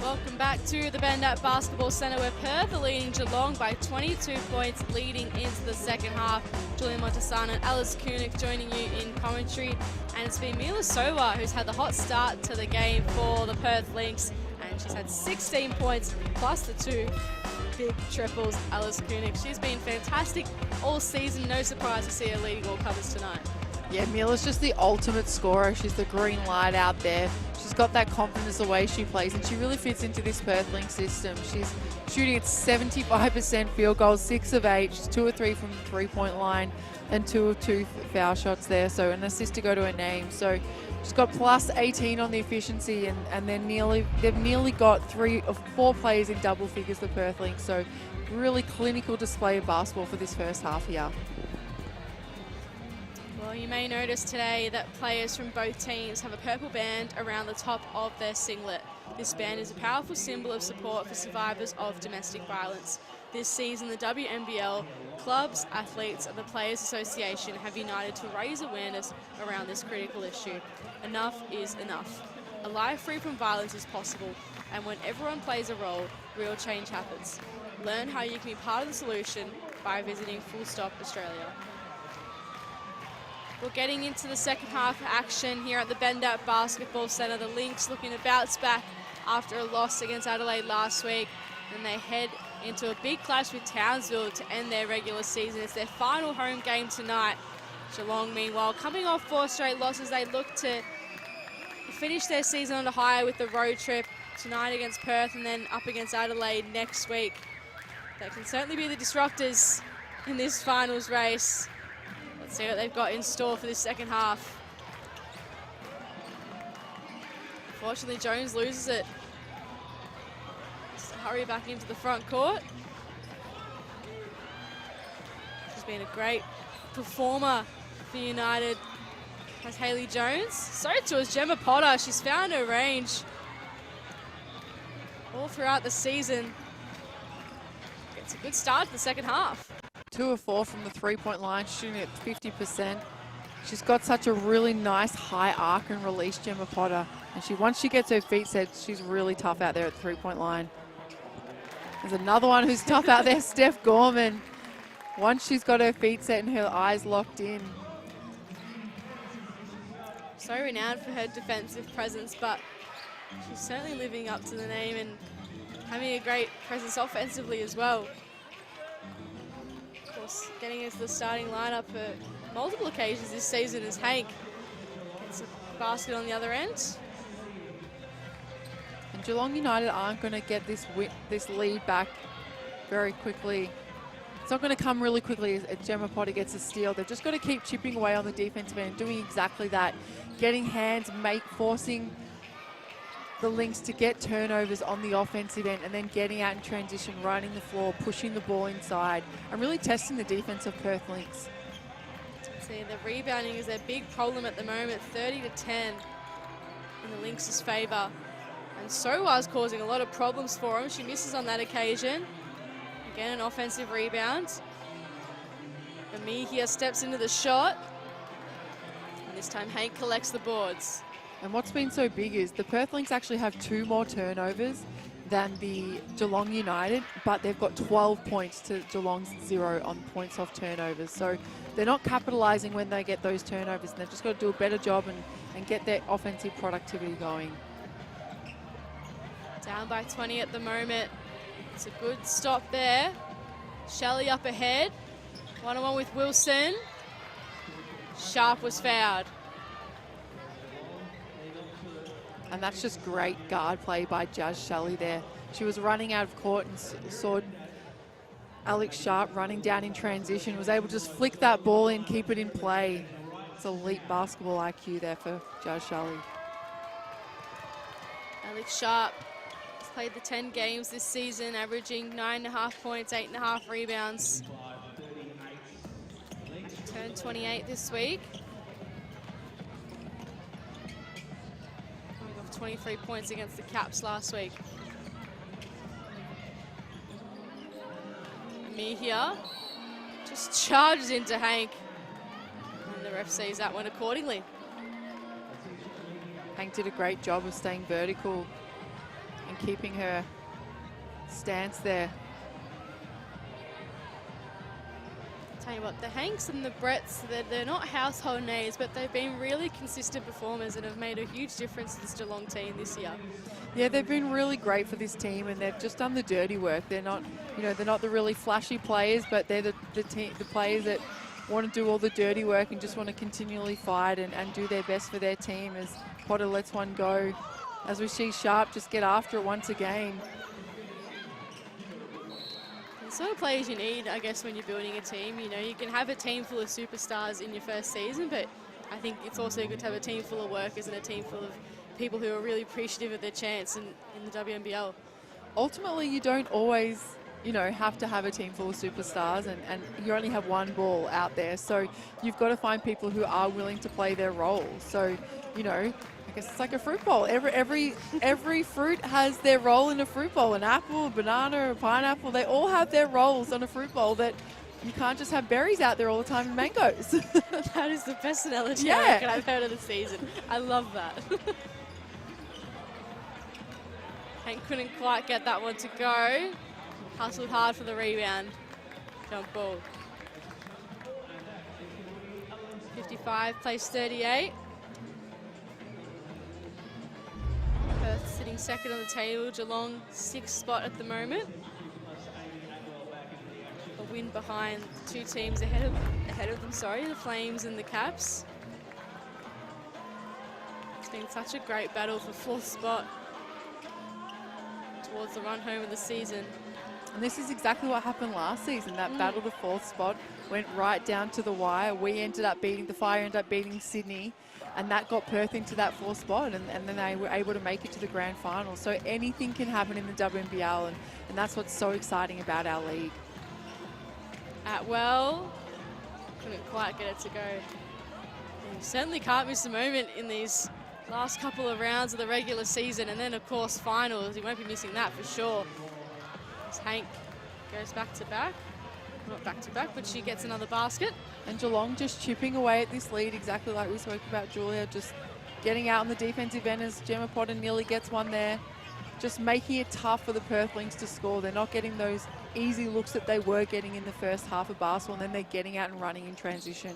Welcome back to the Bendat Basketball Centre, where Perth are leading Geelong by 22 points leading into the second half. Julian Montesano and Alice Kunik joining you in commentary. And it's been Mila Sowa who's had the hot start to the game for the Perth Lynx. And she's had 16 points plus the 2 big triples. Alice Kunik, she's been fantastic all season. No surprise to see her leading all covers tonight. Yeah, Mila's just the ultimate scorer. She's the green light out there. She's got that confidence the way she plays, and she really fits into this Perth Lynx system. She's shooting at 75% field goals, 6 of 8. She's 2 of 3 from the three-point line, and 2 of 2 foul shots there. So an assist to go to her name. So she's got plus 18 on the efficiency, and they've nearly got 3 of 4 players in double figures, the Perth Lynx. So really clinical display of basketball for this first half here. Well, you may notice today that players from both teams have a purple band around the top of their singlet. This band is a powerful symbol of support for survivors of domestic violence. This season, the WNBL, clubs, athletes and the Players Association have united to raise awareness around this critical issue. Enough is enough. A life free from violence is possible, and when everyone plays a role, real change happens. Learn how you can be part of the solution by visiting Full Stop Australia. We're getting into the second half action here at the Bendat Basketball Centre. The Lynx looking to bounce back after a loss against Adelaide last week. And they head into a big clash with Townsville to end their regular season. It's their final home game tonight. Geelong, meanwhile, coming off 4 straight losses, they look to finish their season on a high with the road trip tonight against Perth and then up against Adelaide next week. They can certainly be the disruptors in this finals race. Let's see what they've got in store for this second half. Unfortunately, Jones loses it. Just hurry back into the front court. She's been a great performer for United, has Hayley Jones. So too is Gemma Potter. She's found her range all throughout the season. It's a good start to the second half. 2 of 4 from the three-point line, shooting at 50%. She's got such a really nice high arc and release, Gemma Potter. And once she gets her feet set, she's really tough out there at the three-point line. There's another one who's tough out there, Steph Gorman. Once she's got her feet set and her eyes locked in. So renowned for her defensive presence, but she's certainly living up to the name and having a great presence offensively as well. Of course, getting into the starting lineup for multiple occasions this season as Hank gets a basket on the other end. And Geelong United aren't going to get this lead back very quickly. It's not going to come really quickly as Gemma Potter gets a steal. They've just got to keep chipping away on the defensive end, doing exactly that. Getting hands, forcing the Lynx to get turnovers on the offensive end and then getting out in transition, running the floor, pushing the ball inside, and really testing the defense of Perth Lynx. See, the rebounding is their big problem at the moment, 30-10 in the Lynx's favour. And Sowa's causing a lot of problems for them. She misses on that occasion. Again, an offensive rebound. Amihia steps into the shot. And this time Hank collects the boards. And what's been so big is the Perth Lynx actually have 2 more turnovers than the Geelong United, but they've got 12 points to Geelong's 0 on points off turnovers. So they're not capitalising when they get those turnovers, and they've just got to do a better job and get their offensive productivity going. Down by 20 at the moment. It's a good stop there. Shelley up ahead. 1-on-1 with Wilson. Sharp was fouled. And that's just great guard play by Jazz Shelley there. She was running out of court and saw Alex Sharp running down in transition, was able to just flick that ball in, keep it in play. It's elite basketball IQ there for Jazz Shelley. Alex Sharp has played the 10 games this season, averaging 9.5 points, 8.5 rebounds. Turned 28 this week. 23 points against the Caps last week. Mihia just charges into Hank. And the ref sees that one accordingly. Hank did a great job of staying vertical and keeping her stance there. Tell you what, the Hanks and the Bretts, they're not household names, but they've been really consistent performers and have made a huge difference to this Geelong team this year. Yeah, they've been really great for this team, and they've just done the dirty work. They're not, they're not the really flashy players, but they're the players that want to do all the dirty work and just want to continually fight and do their best for their team as Potter lets one go. As we see Sharp just get after it once again. The sort of players you need, I guess, when you're building a team. You can have a team full of superstars in your first season, but I think it's also good to have a team full of workers and a team full of people who are really appreciative of their chance in the WNBL. Ultimately, you don't always, have to have a team full of superstars, and you only have one ball out there. So you've got to find people who are willing to play their role. So, I guess it's like a fruit bowl. Every fruit has their role in a fruit bowl. An apple, a banana, a pineapple, they all have their roles on a fruit bowl. That you can't just have berries out there all the time and mangoes. That is the best analogy Yeah. I reckon I've heard of the season. I love that. Hank couldn't quite get that one to go. Hustled hard for the rebound. Jump ball. 55 plays 38. Perth sitting second on the table. Geelong 6th spot at the moment. A win behind two teams ahead of them, the Flames and the Caps. It's been such a great battle for 4th spot towards the run home of the season. And this is exactly what happened last season. That battle to 4th spot went right down to the wire. We ended up beating, the Fire ended up beating Sydney, and that got Perth into that 4th spot, and then they were able to make it to the grand final. So anything can happen in the WNBL, and that's what's so exciting about our league. Atwell couldn't quite get it to go. You certainly can't miss a moment in these last couple of rounds of the regular season, and then of course finals. You won't be missing that for sure. As Hank goes back to back. Not back to back, but she gets another basket. And Geelong just chipping away at this lead, exactly like we spoke about, Julia, just getting out on the defensive end as Gemma Potter nearly gets one there. Just making it tough for the Perth Lynx to score. They're not getting those easy looks that they were getting in the first half of basketball, and then they're getting out and running in transition.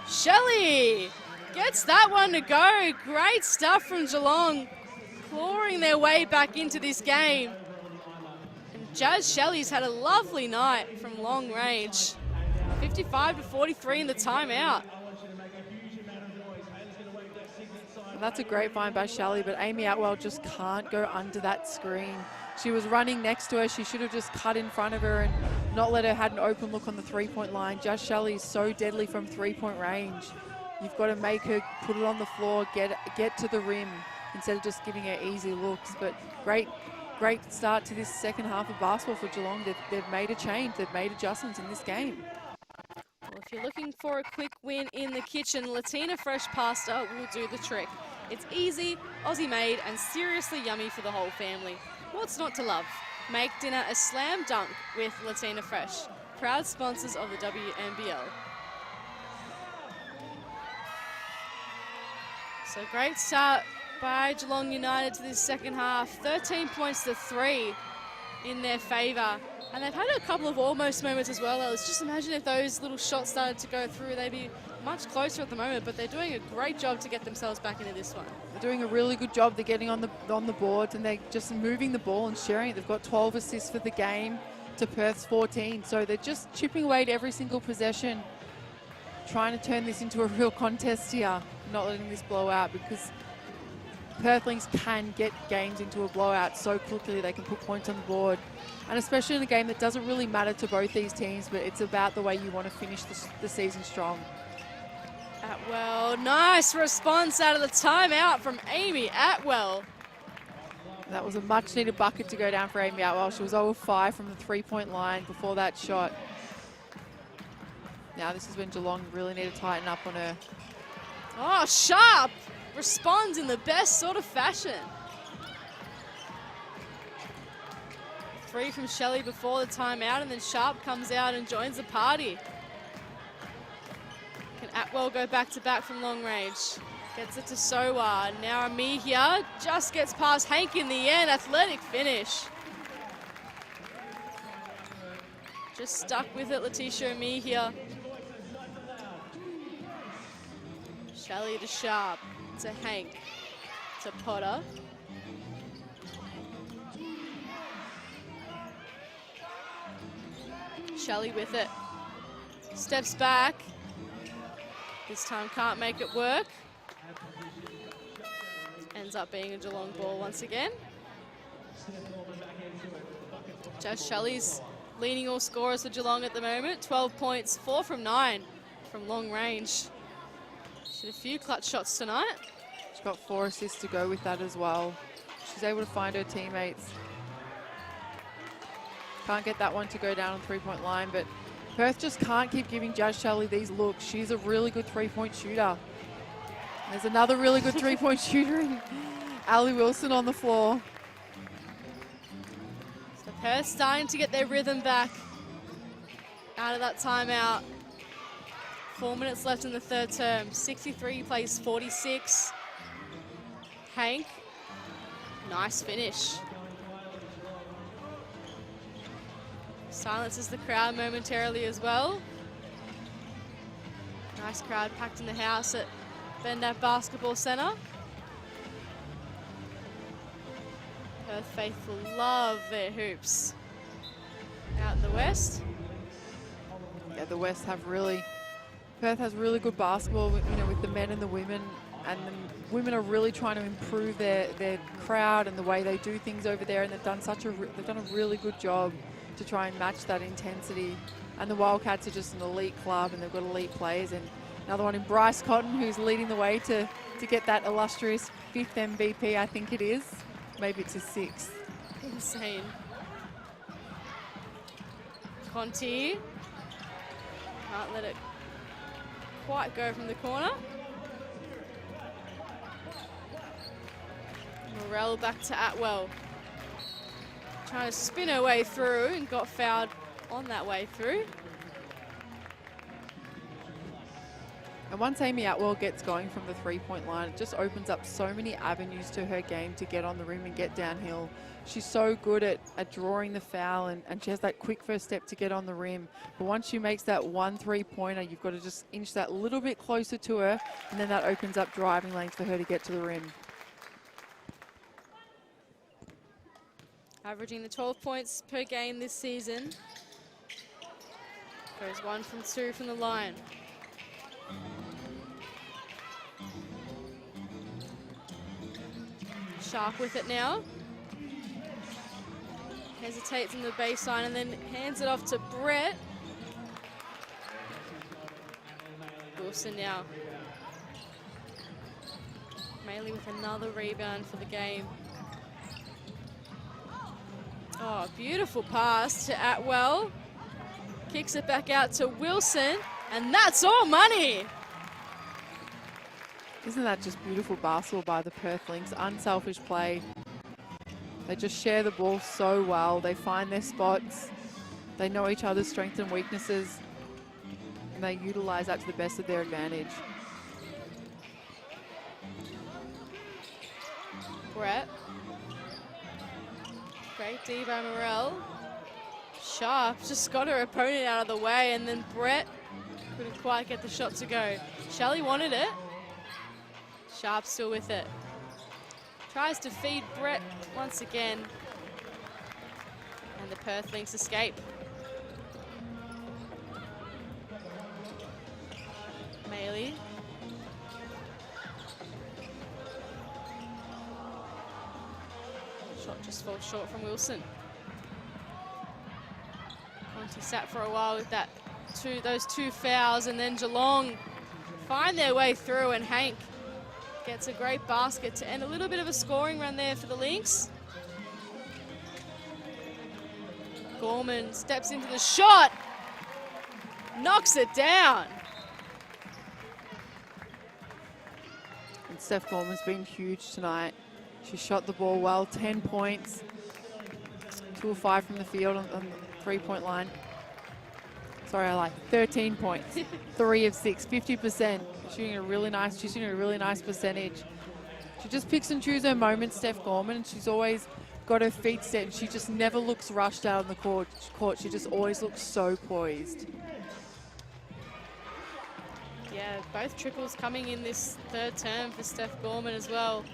Shelley gets that one to go. Great stuff from Geelong, clawing their way back into this game. And Jazz Shelley's had a lovely night from long range. 55-43 in the timeout. And that's a great find by Shelley, but Amy Atwell just can't go under that screen. She was running next to her. She should have just cut in front of her and not let her have an open look on the three-point line. Jazz Shelley is so deadly from three-point range. You've got to make her put it on the floor, get to the rim instead of just giving her easy looks. But great start to this second half of basketball for Geelong. They've made a change. They've made adjustments in this game. Well, if you're looking for a quick win in the kitchen, Latina Fresh Pasta will do the trick. It's easy, Aussie made, and seriously yummy for the whole family. What's not to love? Make dinner a slam dunk with Latina Fresh, proud sponsors of the WNBL. So great start by Geelong United to this second half. 13 points to 3 in their favour. And they've had a couple of almost moments as well, Alice. Just imagine if those little shots started to go through, they'd be much closer at the moment, but they're doing a great job to get themselves back into this one. They're doing a really good job. They're getting on the boards, and they're just moving the ball and sharing it. They've got 12 assists for the game to Perth's 14. So they're just chipping away at every single possession, trying to turn this into a real contest here, not letting this blow out, because Perth Lynx can get games into a blowout so quickly. They can put points on the board. And especially in a game that doesn't really matter to both these teams, but it's about the way you want to finish the season strong. Atwell, nice response out of the timeout from Amy Atwell. That was a much needed bucket to go down for Amy Atwell. She was 0-5 from the three-point line before that shot. Now this is when Geelong really need to tighten up on her. Oh, Sharp responds in the best sort of fashion. 3 from Shelley before the timeout, and then Sharp comes out and joins the party. Can Atwell go back to back from long range? Gets it to Sowa. Now Amihia just gets past Hank in the end. Athletic finish. Just stuck with it, Letitia Amihia. Shelley to Sharp, to Hank, to Potter. Shelley with it. Steps back. This time can't make it work. Ends up being a Geelong ball once again. Jazz Shelley's leading all scorers for Geelong at the moment. 12 points, 4 from 9 from long range. She had a few clutch shots tonight. She's got 4 assists to go with that as well. She's able to find her teammates. Can't get that one to go down on three-point line, but Perth just can't keep giving Jazz Shelley these looks. She's a really good three-point shooter. There's another really good three-point shooter in Ali Wilson on the floor. So Perth starting to get their rhythm back out of that timeout. 4 minutes left in the third term. 63 plays 46. Hank, nice finish. Silences the crowd momentarily as well. Nice crowd packed in the house at Bendat Basketball Centre. Perth faithful love their hoops out in the West. Yeah, the West have really, Perth has really good basketball, you know, with the men and the women, and the women are really trying to improve their crowd and the way they do things over there, and they've done a really good job to try and match that intensity. And the Wildcats are just an elite club, and they've got elite players. And another one in Bryce Cotton, who's leading the way to get that illustrious 5th MVP, I think it is. Maybe it's his 6th. Insane. Conti. Can't let it quite go from the corner. Morell back to Atwell. Trying to spin her way through and got fouled on that way through. And once Amy Atwell gets going from the three-point line, it just opens up so many avenues to her game to get on the rim and get downhill. She's so good at drawing the foul, and she has that quick first step to get on the rim. But once she makes that 1 3-pointer, you've got to just inch that little bit closer to her, and then that opens up driving lanes for her to get to the rim. Averaging the 12 points per game this season. Goes 1 from 2 from the line. Sharp with it now. Hesitates in the baseline and then hands it off to Brett. Wilson now. Maley with another rebound for the game. Oh, beautiful pass to Atwell. Kicks it back out to Wilson, and that's all money. Isn't that just beautiful basketball by the Perth Lynx? Unselfish play. They just share the ball so well. They find their spots. They know each other's strengths and weaknesses, and they utilize that to the best of their advantage. Brett. Great D by Morell. Sharp just got her opponent out of the way, and then Brett couldn't quite get the shot to go. Shelley wanted it. Sharp still with it. Tries to feed Brett once again. And the Perth Lynx escape. Maley. Shot just falls short from Wilson. Conti sat for a while with those two fouls, and then Geelong find their way through, and Hank gets a great basket to end a little bit of a scoring run there for the Lynx. Gorman steps into the shot, knocks it down. And Steph Gorman's been huge tonight. She shot the ball well, 10 points, 2 of 5 from the field on the three-point line. Sorry, I like 13 points, 3 of 6, 50%. She's shooting a really nice percentage. She just picks and chooses her moments, Steph Gorman, and she's always got her feet set, and she just never looks rushed out on the court. She just always looks so poised. Yeah, both triples coming in this third term for Steph Gorman as well.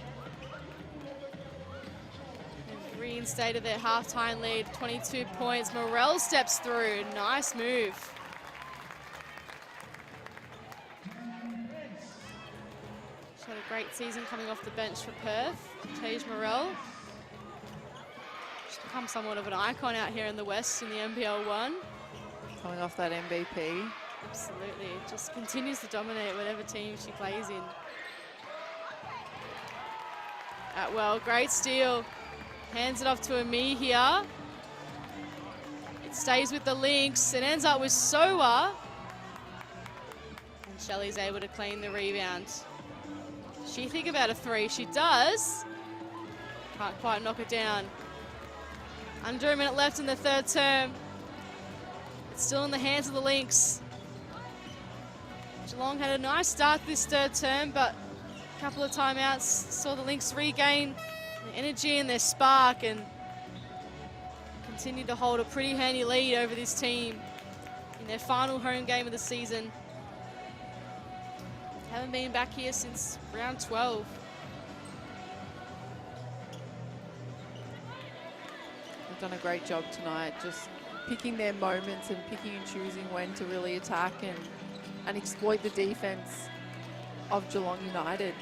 They've reinstated their halftime lead, 22 points. Morel steps through, nice move. She's had a great season coming off the bench for Perth, Tage Morel. She's become somewhat of an icon out here in the West in the NBL 1. Coming off that MVP. Absolutely, just continues to dominate whatever team she plays in. Atwell, great steal. Hands it off to Ami here. It stays with the Lynx. It ends up with Soa. And Shelley's able to clean the rebound. She think about a three. She does. Can't quite knock it down. Under a minute left in the third term. It's still in the hands of the Lynx. Geelong had a nice start this third term, but a couple of timeouts saw the Lynx regain their energy and their spark and continue to hold a pretty handy lead over this team in their final home game of the season. Haven't been back here since round 12. They've done a great job tonight, just picking their moments and picking and choosing when to really attack and exploit the defense of Geelong United.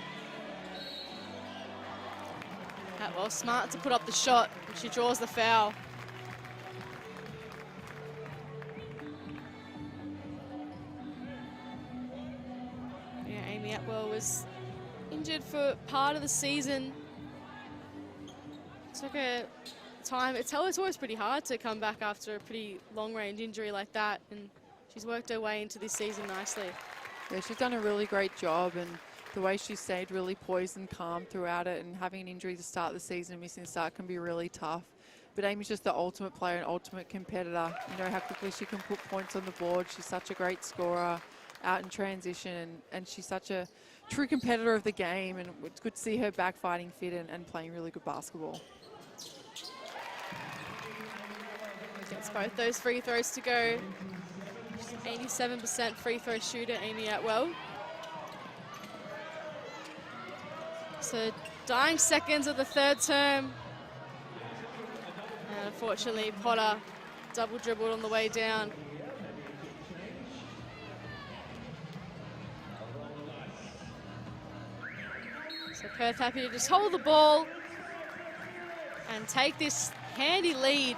Well, smart to put up the shot, and she draws the foul. Yeah, Amy Atwell was injured for part of the season. Took a time. It's always pretty hard to come back after a pretty long-range injury like that, and she's worked her way into this season nicely. Yeah, she's done a really great job, and the way she stayed really poised and calm throughout it, and having an injury to start the season, missing a start can be really tough. But Amy's just the ultimate player and ultimate competitor. You know how quickly she can put points on the board. She's such a great scorer out in transition, and she's such a true competitor of the game, and it's good to see her back fighting fit and playing really good basketball. Gets both those free throws to go. 87% free throw shooter, Amy Atwell. So dying seconds of the third term. And unfortunately, Potter double dribbled on the way down. So Perth happy to just hold the ball and take this handy lead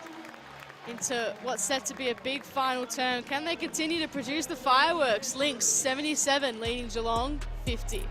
into what's set to be a big final term. Can they continue to produce the fireworks? Lynx 77 leading Geelong 50.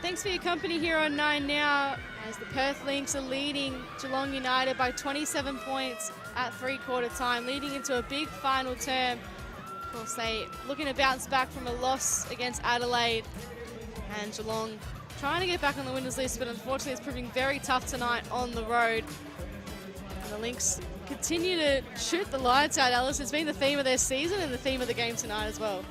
Thanks for your company here on 9 Now, as the Perth Lynx are leading Geelong United by 27 points at three-quarter time, leading into a big final term. Of course, they looking to bounce back from a loss against Adelaide, and Geelong trying to get back on the winners list, but unfortunately it's proving very tough tonight on the road. And the Lynx continue to shoot the lights out, Alice. It's been the theme of their season and the theme of the game tonight as well.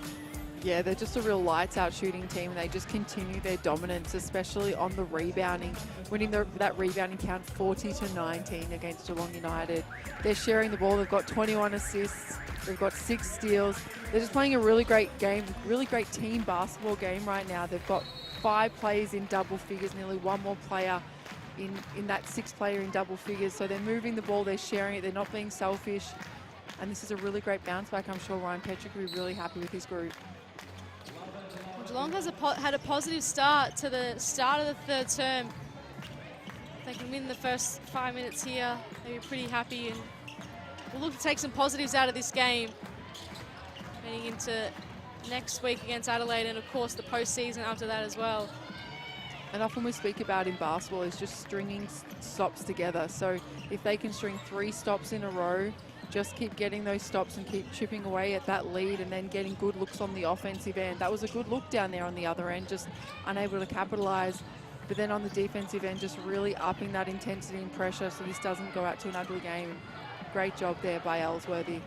Yeah, they're just a real lights-out shooting team. They just continue their dominance, especially on the rebounding, winning that rebounding count 40-19 against Geelong United. They're sharing the ball. They've got 21 assists. They've got 6 steals. They're just playing a really great game, really great team basketball game right now. They've got 5 players in double figures, nearly one more player in that 6th player in double figures. So they're moving the ball, they're sharing it, they're not being selfish. And this is a really great bounce back. I'm sure Ryan Petrick will be really happy with his group. Geelong has had a positive start to the start of the 3rd term. If they can win the first 5 minutes here, they'll be pretty happy, and we'll look to take some positives out of this game heading into next week against Adelaide, and of course the postseason after that as well. And often we speak about in basketball is just stringing stops together. So if they can string 3 stops in a row, just keep getting those stops and keep chipping away at that lead, and then getting good looks on the offensive end. That was a good look down there on the other end, just unable to capitalize. But then on the defensive end, just really upping that intensity and pressure so this doesn't go out to an ugly game. Great job there by Ellsworthy.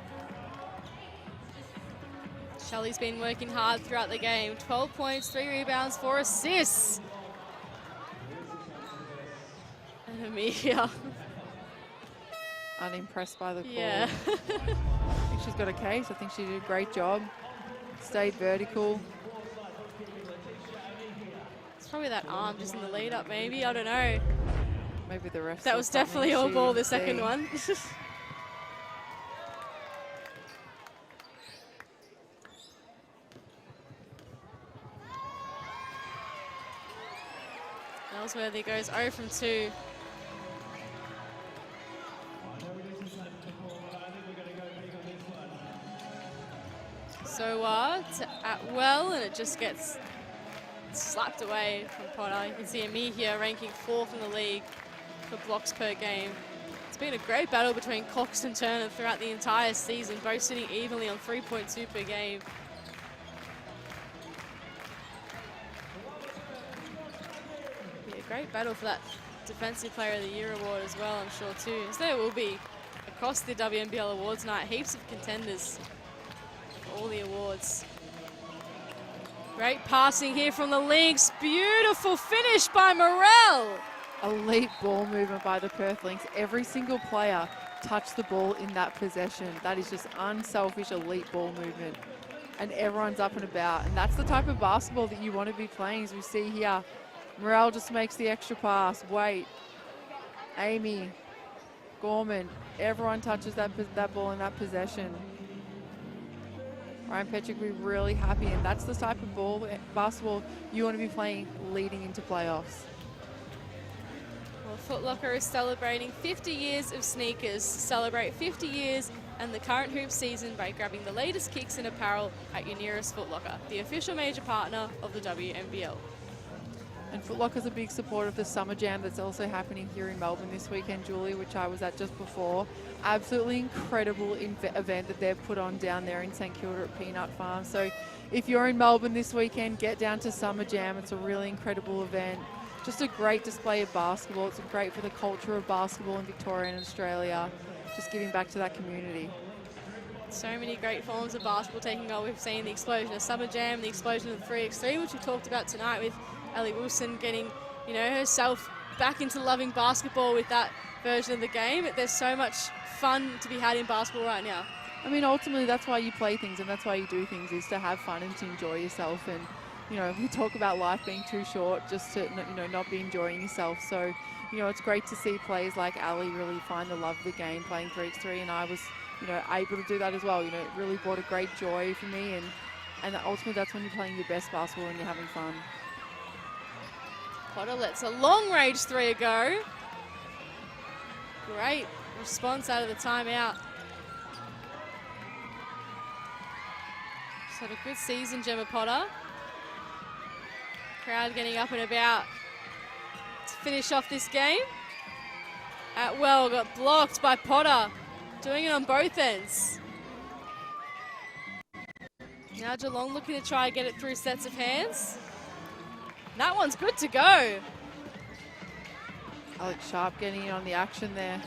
Shelley's been working hard throughout the game. 12 points, 3 rebounds, 4 assists. And Amelia. Unimpressed by the call. Yeah. I think she's got a case. I think she did a great job. Stayed vertical. It's probably that arm just in the lead up, maybe. I don't know. Maybe the ref. That was definitely all ball, the second one. Ellsworthy goes 0 from 2. So to Atwell, and it just gets slapped away from Potter. You can see Amihia ranking 4th in the league for blocks per game. It's been a great battle between Cox and Turner throughout the entire season, both sitting evenly on 3.2 per game. Be a great battle for that Defensive Player of the Year award as well, I'm sure too. As there will be across the WNBL awards night, heaps of contenders. All the awards. Great passing here from the Lynx. Beautiful finish by Morel. Elite ball movement by the Perth Lynx. Every single player touched the ball in that possession. That is just unselfish, elite ball movement. And everyone's up and about. And that's the type of basketball that you want to be playing, as we see here. Morel just makes the extra pass. Wait. Amy. Gorman. Everyone touches that ball in that possession. Ryan Petrick will be really happy, and that's the type of basketball you want to be playing leading into playoffs. Well, Foot Locker is celebrating 50 years of sneakers. Celebrate 50 years and the current hoop season by grabbing the latest kicks and apparel at your nearest Foot Locker, the official major partner of the WNBL. And Foot Locker's a big supporter of the Summer Jam that's also happening here in Melbourne this weekend, Julie, which I was at just before. Absolutely incredible event that they've put on down there in St Kilda at Peanut Farm. So if you're in Melbourne this weekend, get down to Summer Jam. It's a really incredible event. Just a great display of basketball. It's great for the culture of basketball in Victoria and Australia. Just giving back to that community. So many great forms of basketball taking on. We've seen the explosion of Summer Jam, the explosion of the 3x3, which we talked about tonight with Ellie Wilson getting, herself back into loving basketball with that version of the game. There's so much fun to be had in basketball right now. I mean, ultimately, that's why you play things and that's why you do things, is to have fun and to enjoy yourself. And, we talk about life being too short just to, not be enjoying yourself. So, it's great to see players like Ali really find the love of the game playing 3x3, and I was, able to do that as well. It really brought a great joy for me, and ultimately that's when you're playing your best basketball and you're having fun. Potter lets a long-range 3 go. Great response out of the timeout. She's had a good season, Gemma Potter. Crowd getting up and about to finish off this game. Atwell got blocked by Potter, doing it on both ends. Now Geelong looking to try and get it through sets of hands. That one's good to go. Alex Sharp getting in on the action there.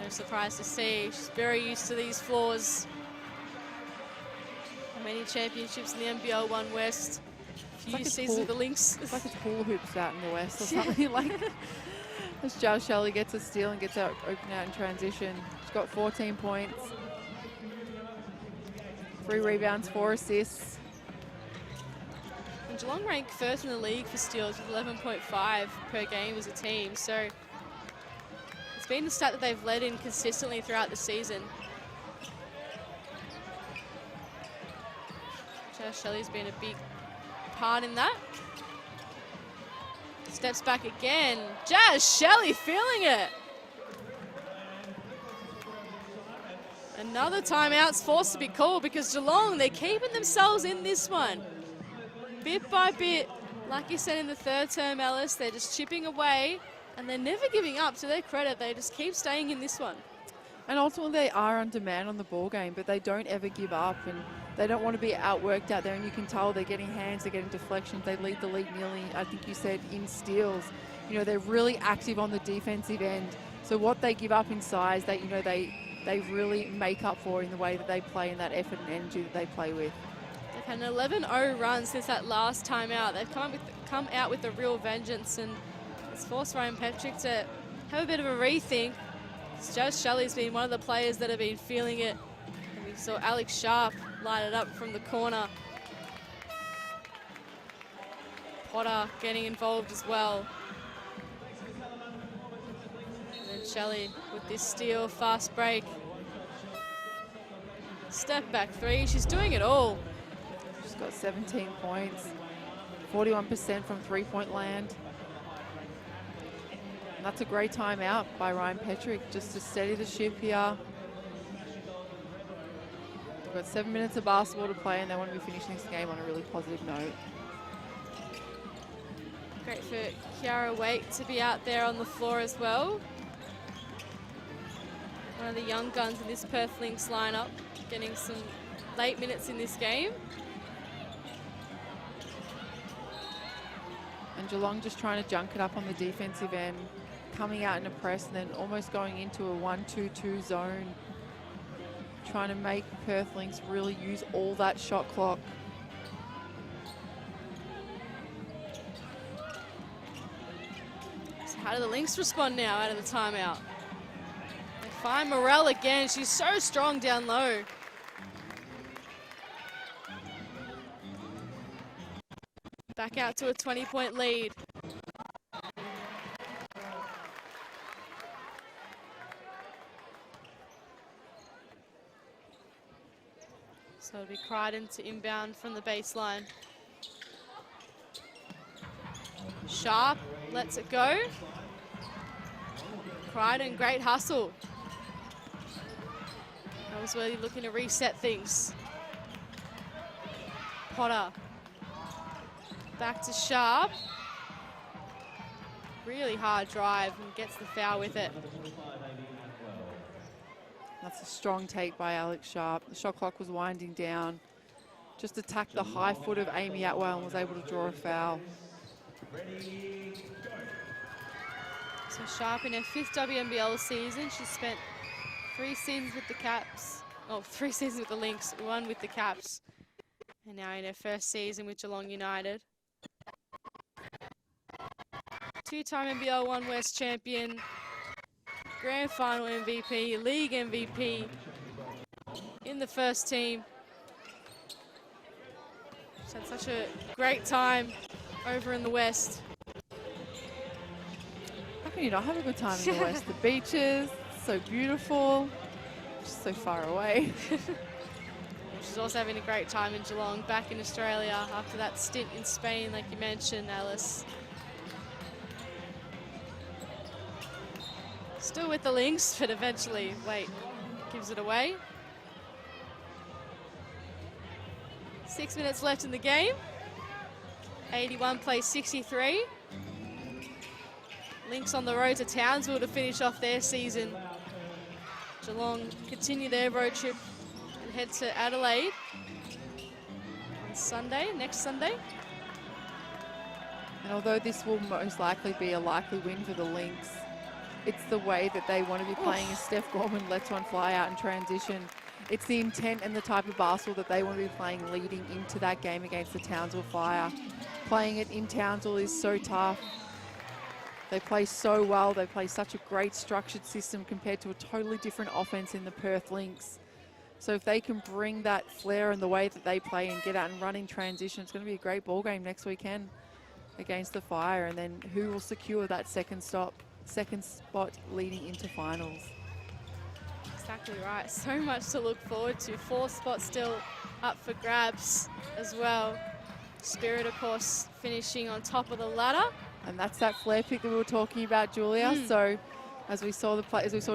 No surprise to see. She's very used to these floors. Many championships in the NBL, one West. A few seasons with the Lynx. It's like it's hula hoops out in the West or something like that. As Jazz Shelley gets a steal and gets out open out in transition. She's got 14 points. 3 rebounds, 4 assists. And Geelong ranked first in the league for steals with 11.5 per game as a team. So it's been the stat that they've led in consistently throughout the season. Jazz Shelley's been a big part in that. Steps back again. Jazz Shelley feeling it. Another timeout's forced to be called because Geelong, they're keeping themselves in this one. Bit by bit, like you said in the third term, Alice, they're just chipping away and they're never giving up. To their credit, they just keep staying in this one. And ultimately they are on demand on the ball game, but they don't ever give up and they don't want to be outworked out there, and you can tell they're getting hands, they're getting deflections. They lead the league nearly, I think you said, in steals. You know, they're really active on the defensive end. So what they give up in size, they really make up for in the way that they play and that effort and energy that they play with. They've had an 11-0 run since that last time out. They've come out with a real vengeance, and it's forced Ryan Petrick to have a bit of a rethink. Jazz Shelley's been one of the players that have been feeling it. And we saw Alex Sharp light it up from the corner. Potter getting involved as well. And then Shelley with this steal, fast break. Step back 3, she's doing it all. She's got 17 points, 41% from 3-point land. And that's a great timeout by Ryan Petrick just to steady the ship here. We've got 7 minutes of basketball to play and they want to be finishing this game on a really positive note. Great for Kiara Waite to be out there on the floor as well. One of the young guns in this Perth Lynx lineup, getting some late minutes in this game. And Geelong just trying to junk it up on the defensive end, coming out in a press and then almost going into a 1-2-2 zone, trying to make Perth Lynx really use all that shot clock. So how do the Lynx respond now out of the timeout? They find Morel again. She's so strong down low. Back out to a 20-point lead. So it'll be Crichton to inbound from the baseline. Sharp lets it go. Crichton, great hustle. Ellsworthy looking to reset things. Potter. Back to Sharp. Really hard drive and gets the foul with it. That's a strong take by Alex Sharp. The shot clock was winding down. Just attacked the high foot of Amy Atwell and was able to draw a foul. So Sharp in her 5th WNBL season. She's spent 3 seasons with the Caps. Oh, 3 seasons with the Lynx, 1 with the Caps. And now in her 1st season with Geelong United. 2-time NBL 1 West champion. Grand Final MVP, League MVP in the first team. She's had such a great time over in the West. How can you not have a good time in the West? The beaches, so beautiful, just so far away. She's also having a great time in Geelong, back in Australia after that stint in Spain, like you mentioned, Alice. Still with the Lynx, but eventually, Waite gives it away. 6 minutes left in the game. 81 plays 63. Lynx on the road to Townsville to finish off their season. Geelong continue their road trip and head to Adelaide on Sunday, next Sunday. And although this will most likely be a likely win for the Lynx, It's the way that they want to be playing as Steph Gorman lets one fly out in transition. It's the intent and the type of basketball that they want to be playing leading into that game against the Townsville Fire. Playing it in Townsville is so tough. They play so well. They play such a great structured system compared to a totally different offense in the Perth Lynx. So if they can bring that flair and the way that they play and get out and run in transition, it's going to be a great ball game next weekend against the Fire. And then who will secure that second spot leading into finals? Exactly right. So much to look forward to. 4 spots still up for grabs as well. Spirit, of course, finishing on top of the ladder. And that's that flare pick that we were talking about, Julia. So as we saw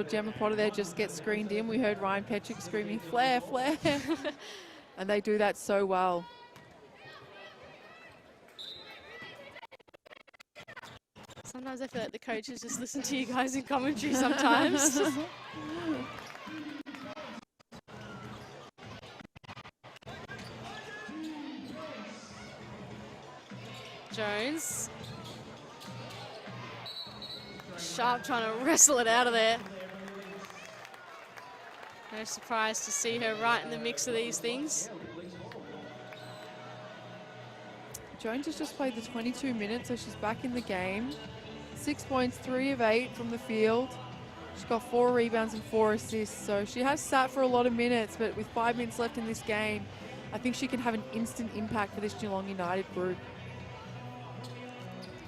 Gemma Potter there just get screened in, we heard Ryan Petrick screaming, flare, flare. And they do that so well. Sometimes I feel like the coaches just listen to you guys in commentary sometimes. Jones. Sharp trying to wrestle it out of there. No surprise to see her right in the mix of these things. Jones has just played the 22 minutes, so she's back in the game. 6 points, 3 of 8 from the field. She's got 4 rebounds and 4 assists, so she has sat for a lot of minutes, but with 5 minutes left in this game, I think she can have an instant impact for this Geelong United group.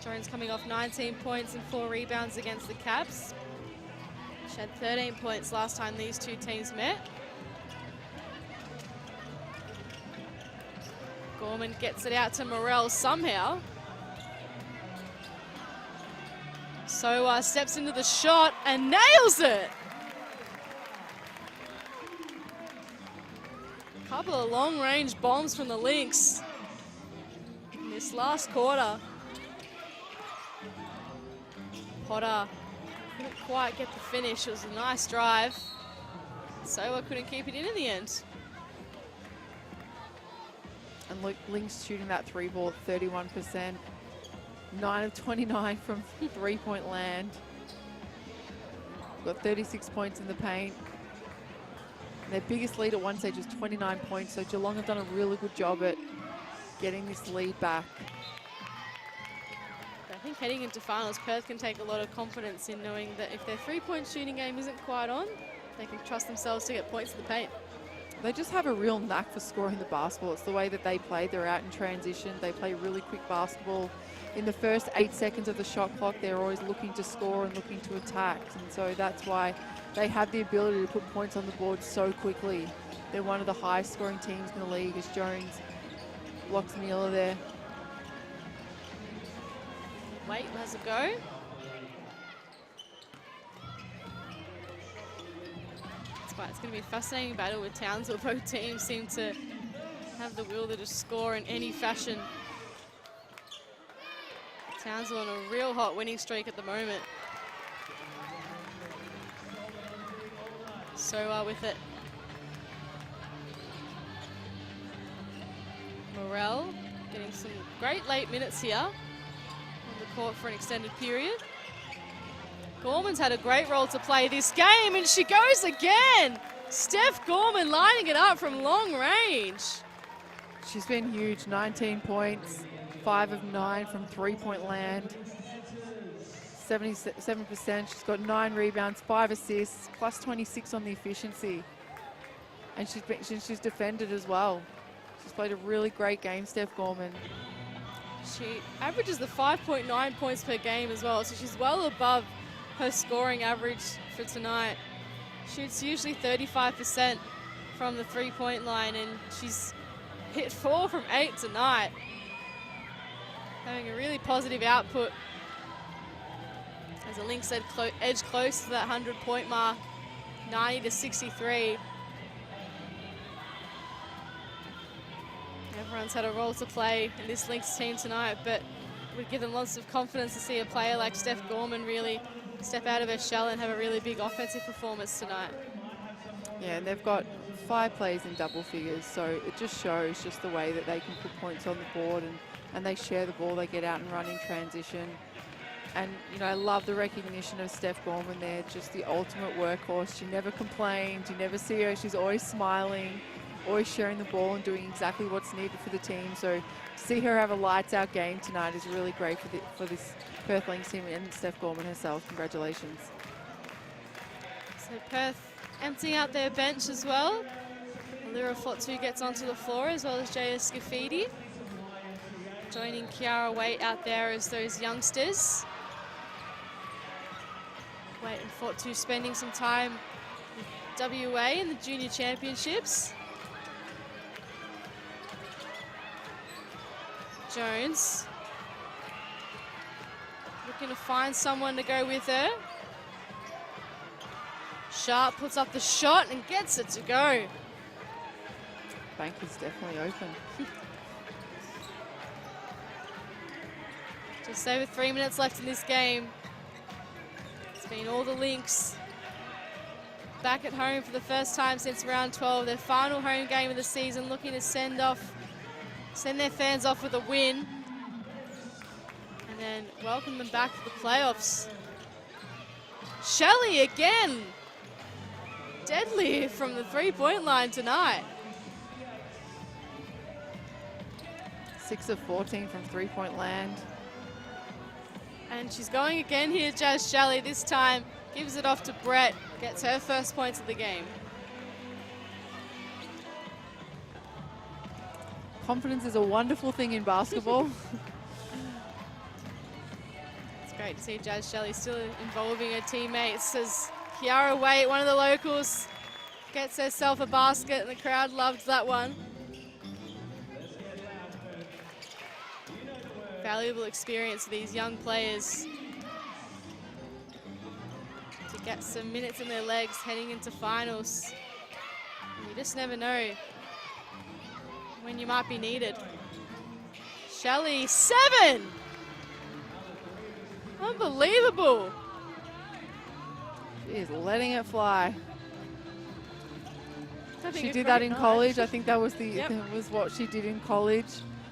Jones coming off 19 points and 4 rebounds against the Caps. She had 13 points last time these two teams met. Gorman gets it out to Morell somehow. So steps into the shot and nails it. A couple of long-range bombs from the Lynx in this last quarter. Potter couldn't quite get the finish. It was a nice drive. So couldn't keep it in the end. And look, Lynx shooting that 3 ball at 31%. 9 of 29 from 3-point land. Got 36 points in the paint. And their biggest lead at one stage was 29 points, so Geelong have done a really good job at getting this lead back. I think heading into finals, Perth can take a lot of confidence in knowing that if their 3-point shooting game isn't quite on, they can trust themselves to get points in the paint. They just have a real knack for scoring the basketball. It's the way that they play. They're out in transition. They play really quick basketball. In the first 8 seconds of the shot clock, they're always looking to score and looking to attack. And so that's why they have the ability to put points on the board so quickly. They're one of the highest scoring teams in the league as Jones blocks Neela there. Wait, has a go. It's going to be a fascinating battle with Townsville. Both teams seem to have the will to just score in any fashion. Townsville on a real hot winning streak at the moment. So with it, Morell getting some great late minutes here on the court for an extended period. Gorman's had a great role to play this game, and she goes again. Steph Gorman lining it up from long range. She's been huge, 19 points, 5 of 9 from 3-point land, 77%. She's got 9 rebounds, 5 assists, plus 26 on the efficiency. And she's defended as well. She's played a really great game, Steph Gorman. She averages the 5.9 points per game as well, so she's well above her scoring average for tonight. Shoots usually 35% from the 3-point line, and she's hit 4 from 8 tonight. Having a really positive output. As the Lynx said, edge close to that 100-point mark, 90 to 63. Everyone's had a role to play in this Lynx team tonight, but would give them lots of confidence to see a player like Steph Gorman really step out of her shell and have a really big offensive performance tonight. Yeah, and they've got 5 players in double figures, so it just shows just the way that they can put points on the board, and they share the ball, they get out and run in transition. And, you know, I love the recognition of Steph Gorman there, just the ultimate workhorse. She never complains. You never see her. She's always smiling, always sharing the ball and doing exactly what's needed for the team. So to see her have a lights-out game tonight is really great for this Perth Lynx team and Steph Gorman herself. Congratulations. So Perth emptying out their bench as well. Alira Fotu gets onto the floor, as well as Jaya Scafidi. Joining Kiara Waite out there as those youngsters. Waite and Fotu spending some time with WA in the junior championships. Jones looking to find someone to go with her. Sharp puts up the shot and gets it to go. Bank is definitely open. Just over 3 minutes left in this game. It's been all the Lynx back at home for the first time since round 12. Their final home game of the season, looking to send their fans off with a win. And then welcome them back to the playoffs. Shelley again. Deadly from the three-point line tonight. 6 of 14 from three-point land. And she's going again here, Jazz Shelley. This time gives it off to Brett. Gets her first points of the game. Confidence is a wonderful thing in basketball. It's great to see Jazz Shelley still involving her teammates as Kiara Waite, one of the locals, gets herself a basket, and the crowd loved that one. Valuable experience for these young players to get some minutes in their legs heading into finals. And you just never know when you might be needed. Shelley, 7! Unbelievable. She is letting it fly. She did a that great in night. college. I think that was Yep. was what she did in college.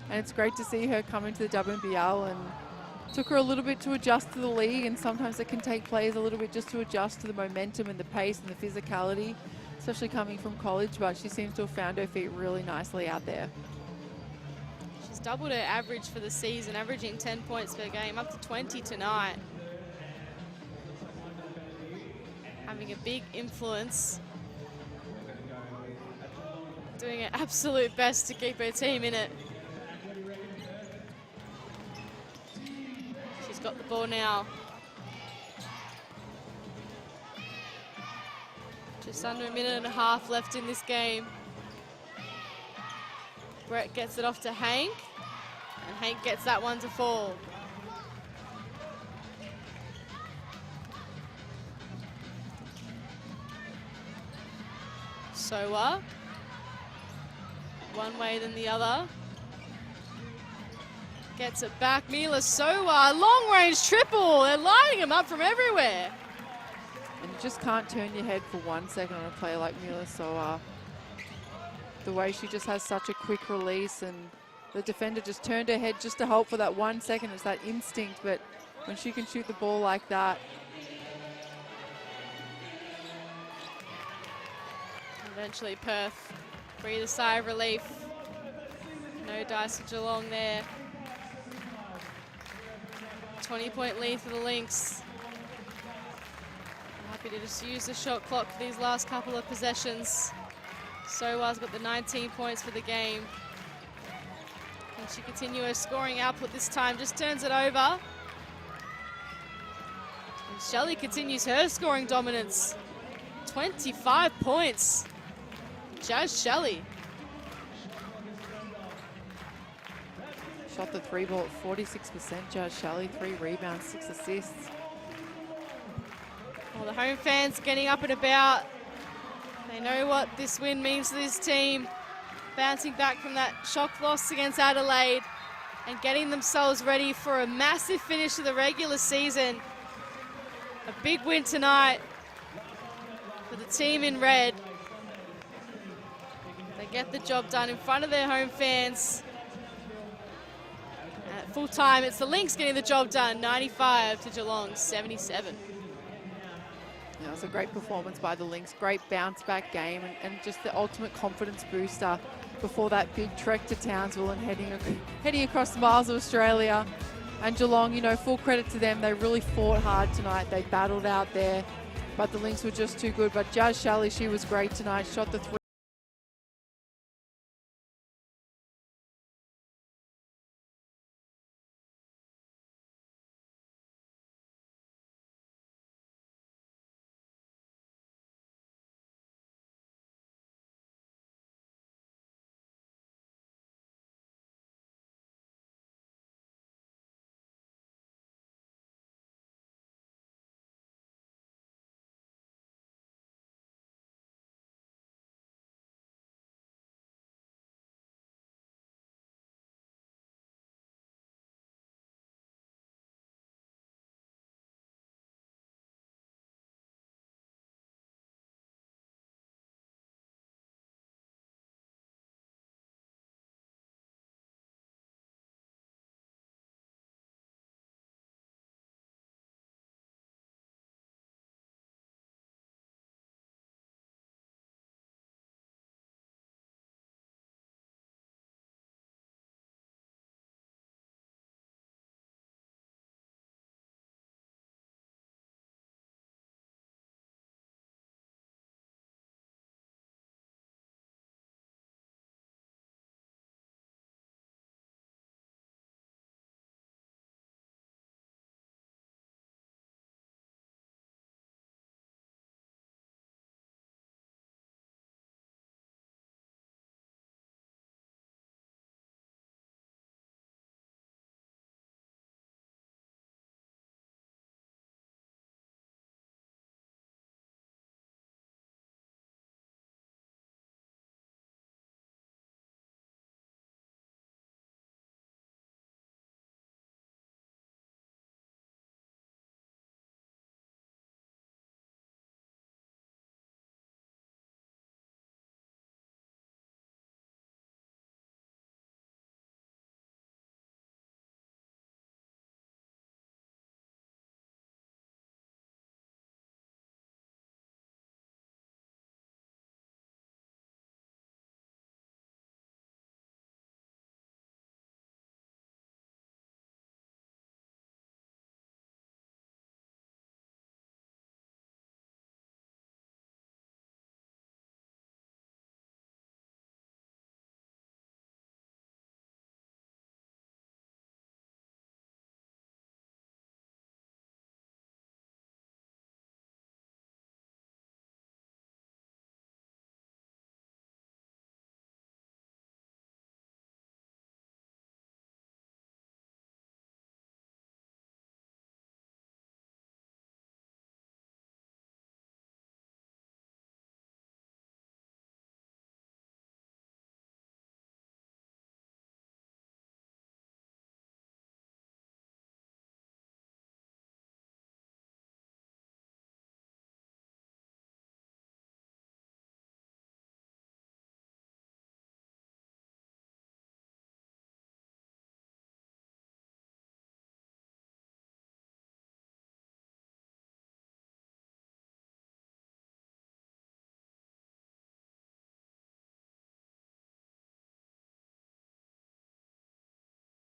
And it's great to see her come into the WNBL, and took her a little bit to adjust to the league, and sometimes it can take players a little bit just to adjust to the momentum and the pace and the physicality, especially coming from college, but she seems to have found her feet really nicely out there. She's doubled her average for the season, averaging 10 points per game, up to 20 tonight. Having a big influence. Doing her absolute best to keep her team in it. She's got the ball now. Just under a minute and a half left in this game. Brett gets it off to Hank, and Hank gets that one to fall. Soa. One way then the other. Gets it back, Mila Soa, long range triple. They're lining him up from everywhere. And you just can't turn your head for 1 second on a player like Mila Soa. The way she just has such a quick release, and the defender just turned her head just to hope for that 1 second. It's that instinct, but when she can shoot the ball like that. Eventually Perth breathe a sigh of relief. No dice for Geelong there. 20-point lead for the Lynx. Happy to just use the shot clock for these last couple of possessions. Sowa's got the 19 points for the game. Can she continue her scoring output this time? Just turns it over. And Shelley continues her scoring dominance. 25 points. Jazz Shelley. Shot the three ball at 46%, Jazz Shelley, 3 rebounds, 6 assists. Well, the home fans getting up and about. They know what this win means to this team. Bouncing back from that shock loss against Adelaide and getting themselves ready for a massive finish to the regular season. A big win tonight for the team in red. They get the job done in front of their home fans. Full time, it's the Lynx getting the job done, 95 to Geelong, 77. Yeah, it was a great performance by the Lynx, great bounce back game, and just the ultimate confidence booster before that big trek to Townsville and heading across the miles of Australia. And Geelong, you know, full credit to them. They really fought hard tonight. They battled out there, but the Lynx were just too good. But Jazz Shelley, she was great tonight, shot the three.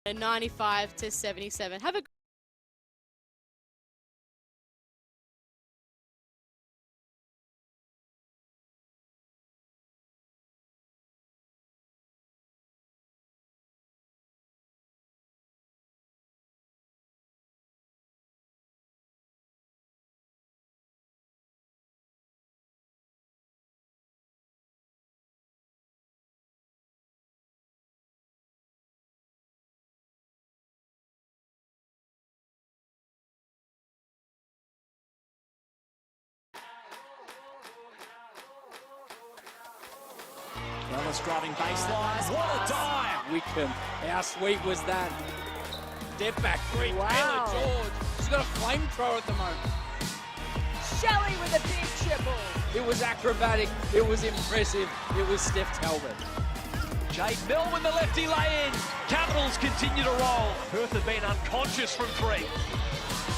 And 95 to 77. Have a Ellis driving baseline. What a dive! Wickham, how sweet was that? Step back three. Wow. Taylor George. She's got a flamethrower at the moment. Shelley with a big triple. It was acrobatic, it was impressive, it was Steph Talbot. Jade Melvin, the lefty lay in. Capitals continue to roll. Perth have been unconscious from three.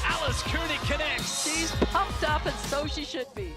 Alice Koenig connects. She's pumped up, and so she should be.